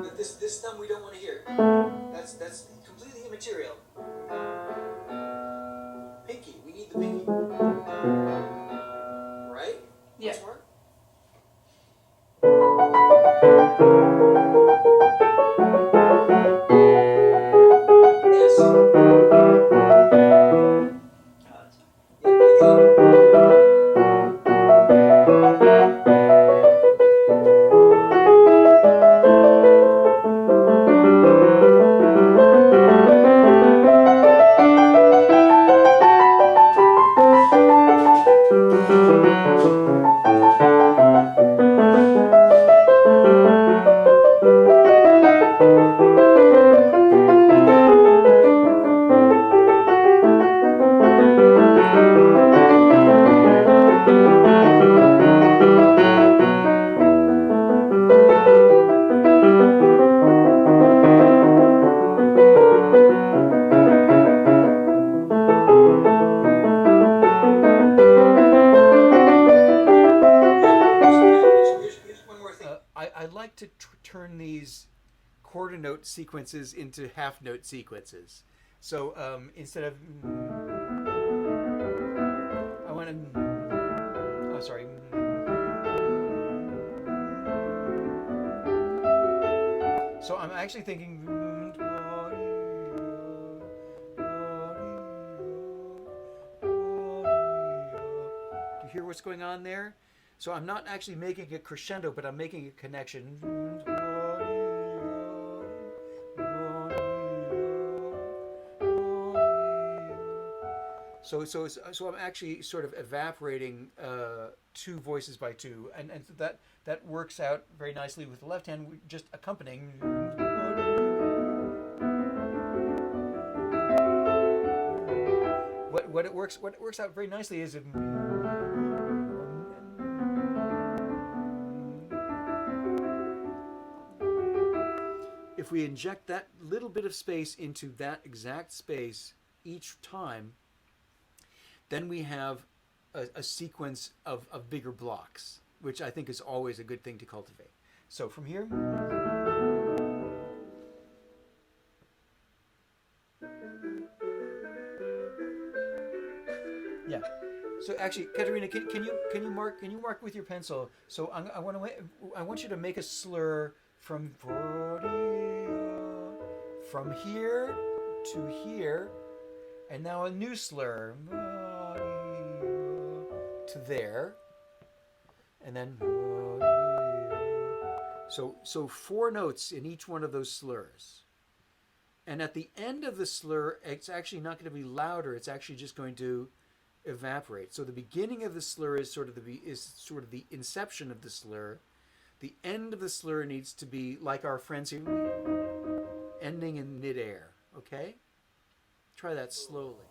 But this thumb we don't want to hear. That's completely immaterial. Pinky, we need the pinky. Right? Yeah. Once more. Yes. Here's one more thing. I like to turn these quarter note sequences into half note sequences. So instead of I want to sorry. So I'm actually thinking. Do you hear what's going on there? So I'm not actually making a crescendo, but I'm making a connection. So I'm actually sort of evaporating two voices by two, and that works out very nicely with the left hand, just accompanying. What works out very nicely is if we inject that little bit of space into that exact space each time, then we have a sequence of bigger blocks, which I think is always a good thing to cultivate. So from here. Yeah. So actually, Caterina, can you mark with your pencil? So I want you to make a slur from here to here, and now a new slur. to there, and then so 4 notes in each one of those slurs. And at the end of the slur, it's actually not going to be louder. It's actually just going to evaporate. So the beginning of the slur is sort of the inception of the slur. The end of the slur needs to be like our friends here, ending in midair. Okay? Try that slowly.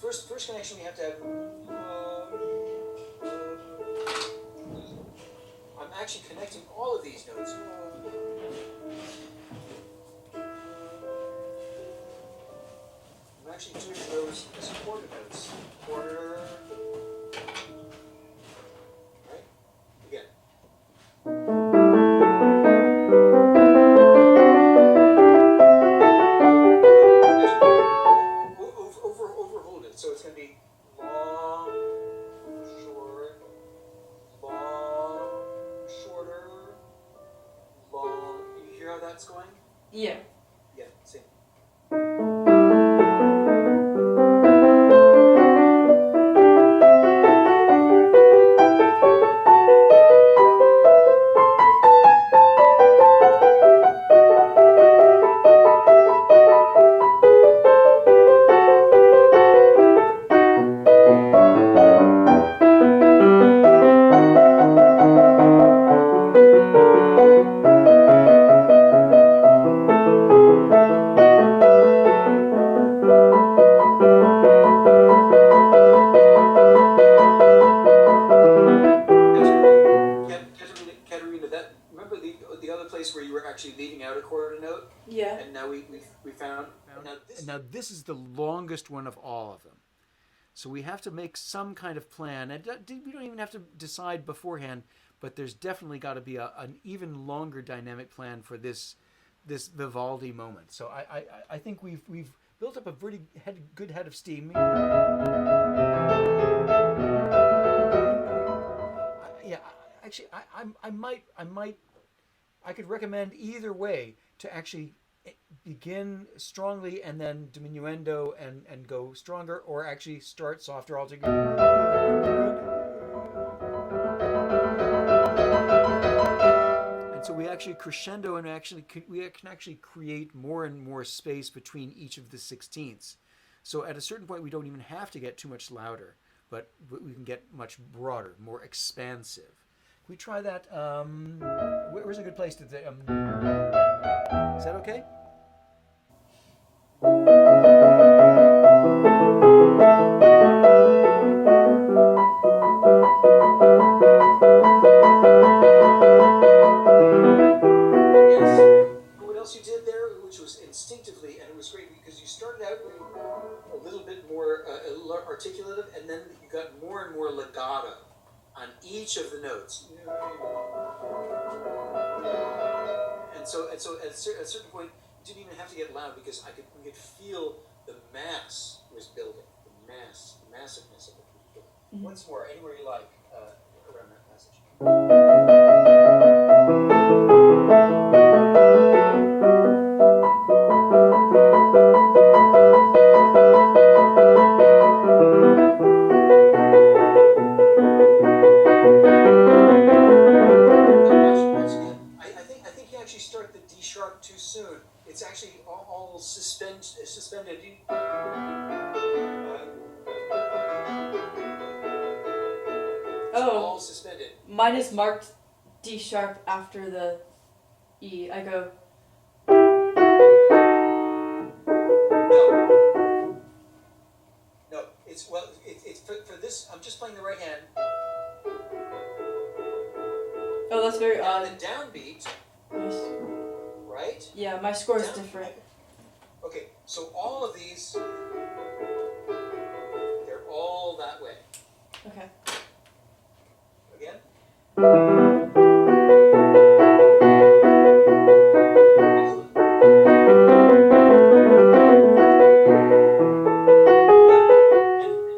First connection we have to have. I'm actually connecting all of these notes. I'm actually doing those as quarter notes. Quarter. Right? Again. Overhold it. So it's going to be long, short, long, shorter, long. You hear how that's going? Yeah. Yeah, same. Caterina, that remember the other place where you were actually leaving out a quarter note? Yeah. And now we found now this is the longest one of all of them. So we have to make some kind of plan, and we don't even have to decide beforehand. But there's definitely got to be an even longer dynamic plan for this Vivaldi moment. So I think we've built up a pretty good head of steam. Yeah, actually, I could recommend either way to actually begin strongly and then diminuendo and go stronger, or actually start softer altogether. And so we actually crescendo, and we can actually create more and more space between each of the sixteenths. So at a certain point, we don't even have to get too much louder, but we can get much broader, more expansive. Can we try that? Where's a good place to? Is that okay? You did there, which was instinctively, and it was great because you started out a little bit more articulative, and then you got more and more legato on each of the notes. And so at a certain point, you didn't even have to get loud because we could feel the mass was building, the massiveness of it was building. Mm-hmm. Once more, anywhere you like around that passage. Start the D sharp too soon. It's actually all suspended. All suspended. Mine is marked D sharp after the E. I go. No. It's for this. I'm just playing the right hand. Oh, that's very odd. The downbeat. Right? Yeah, my score is different. Okay, so all of these, they're all that way. Okay. Again? And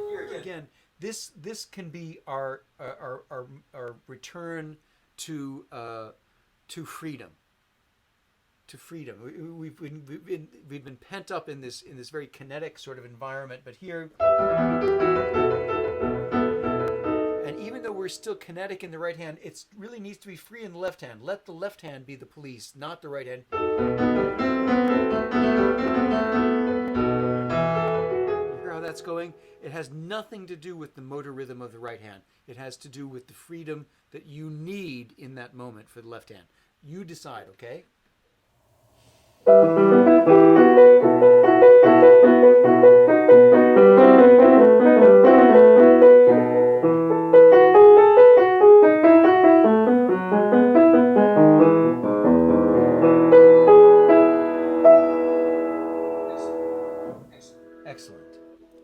here again, this can be our return to freedom. freedom. We've been pent up in this very kinetic sort of environment, but here, and even though we're still kinetic in the right hand, it really needs to be free in the left hand. Let the left hand be the police, not the right hand. You hear how that's going? It has nothing to do with the motor rhythm of the right hand. It has to do with the freedom that you need in that moment for the left hand. You decide, okay?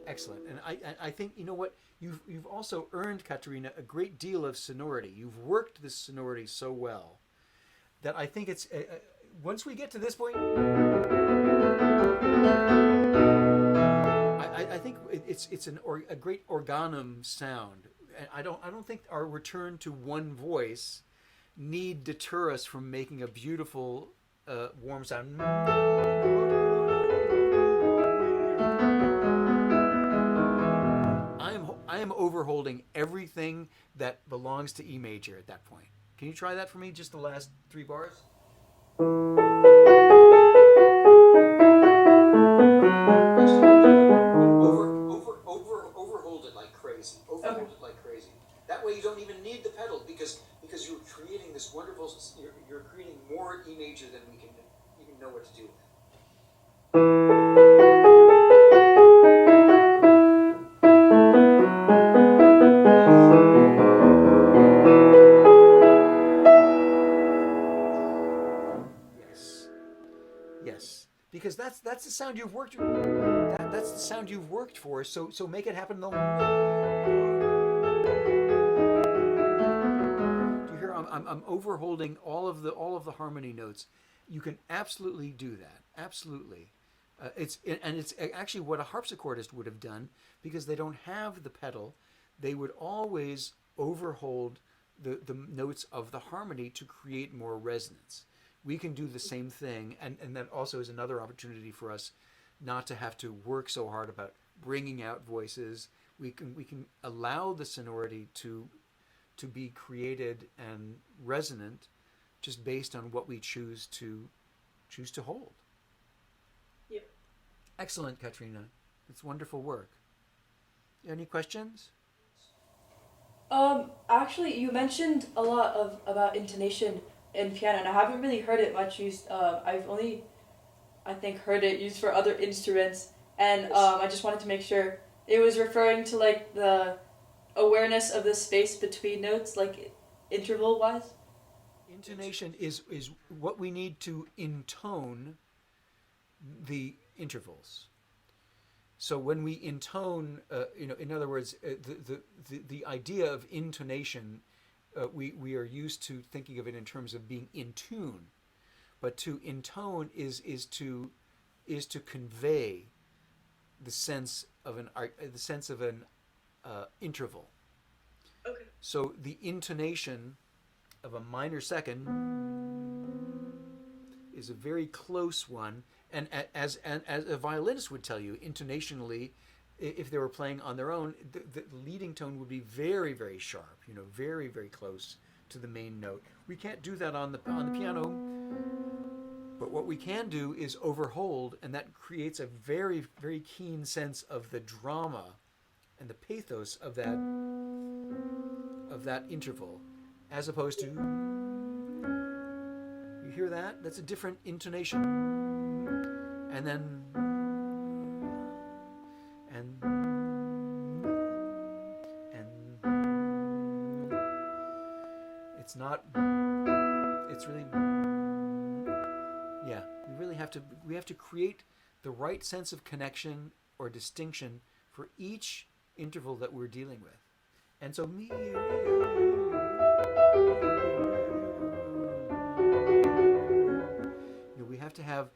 Excellent. And I think, you know what, you've also earned, Caterina, a great deal of sonority. You've worked this sonority so well that I think it's once we get to this point, I think it's a great organum sound. And I don't think our return to one voice need deter us from making a beautiful warm sound. I am overholding everything that belongs to E major at that point. Can you try that for me? Just the last 3 bars? Overhold it like crazy. Overhold it like crazy. That way you don't even need the pedal because you're creating this wonderful. You're creating more E major than we can even know what to do with. Yes, because that's the sound you've worked. That's the sound you've worked for. So make it happen. Do you hear? I'm overholding all of the harmony notes. You can absolutely do that. Absolutely. It's actually what a harpsichordist would have done because they don't have the pedal. They would always overhold the notes of the harmony to create more resonance. We can do the same thing, and that also is another opportunity for us not to have to work so hard about bringing out voices. We can allow the sonority to be created and resonant just based on what we choose to hold. Yeah. Excellent, Caterina. It's wonderful work. Any questions? Actually, you mentioned a lot about intonation in piano, and I haven't really heard it much used. I've only, I think, heard it used for other instruments, and I just wanted to make sure it was referring to like the awareness of the space between notes, like interval-wise. Intonation is what we need to intone the intervals. So when we intone, in other words, the idea of intonation, we are used to thinking of it in terms of being in tune, but to intone is to convey the sense of an interval. Okay. So the intonation of a minor second is a very close one, and as a violinist would tell you, intonationally, if they were playing on their own, the leading tone would be very, very sharp, very, very close to the main note. We can't do that on the piano, but what we can do is overhold, and that creates a very, very keen sense of the drama and the pathos of that interval, as opposed to, you hear that? That's a different intonation. And then, and it's not, it's really, yeah, we have to create the right sense of connection or distinction for each interval that we're dealing with. And so we have to have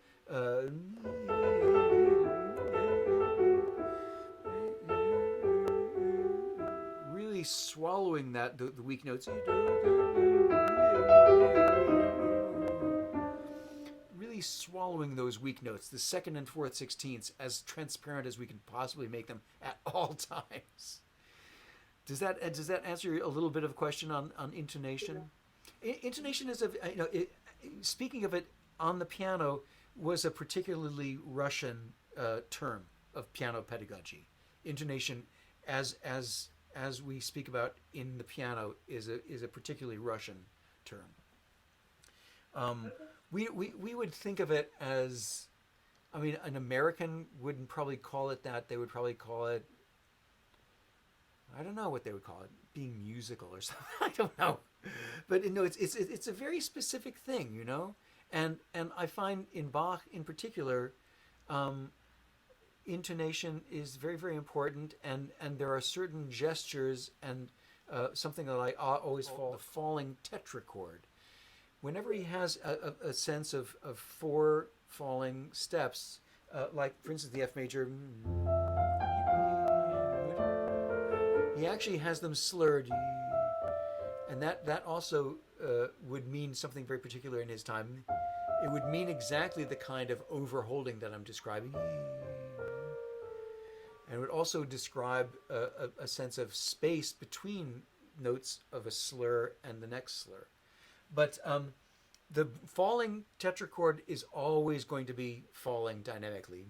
really swallowing the weak notes, really really swallowing those weak notes, the second and fourth sixteenths, as transparent as we can possibly make them at all times. Does that answer a little bit of a question on intonation? Yeah. Intonation is speaking of it on the piano was a particularly Russian term of piano pedagogy. Intonation, as we speak about in the piano, is a particularly Russian term. We would think of it as, I mean, an American wouldn't probably call it that. They would probably call it, I don't know what they would call it, being musical or something. I don't know, but it's a very specific thing, and I find in Bach in particular, intonation is very, very important, and there are certain gestures and something that I always call the falling tetrachord. Whenever he has a sense of four falling steps, like for instance the F major, he actually has them slurred, and that also would mean something very particular in his time. It would mean exactly the kind of overholding that I'm describing, and it would also describe a sense of space between notes of a slur and the next slur. But the falling tetrachord is always going to be falling dynamically.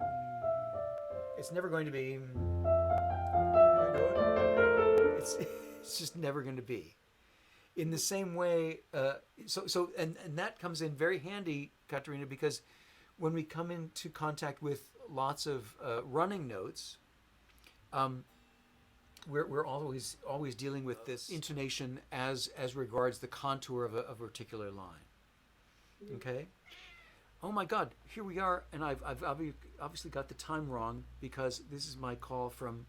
It's never going to be. It's just never going to be. In the same way, and that comes in very handy, Caterina, because when we come into contact with lots of running notes, we're always dealing with this intonation as regards the contour of a particular line. Okay. Oh my God! Here we are, and I've obviously got the time wrong because this is my call from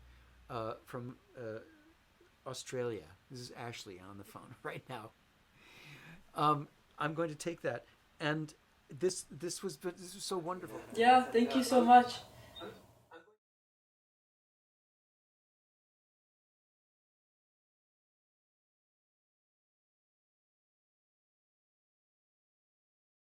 Australia. This is Ashley on the phone right now. I'm going to take that, and this was so wonderful. Yeah, thank you so much.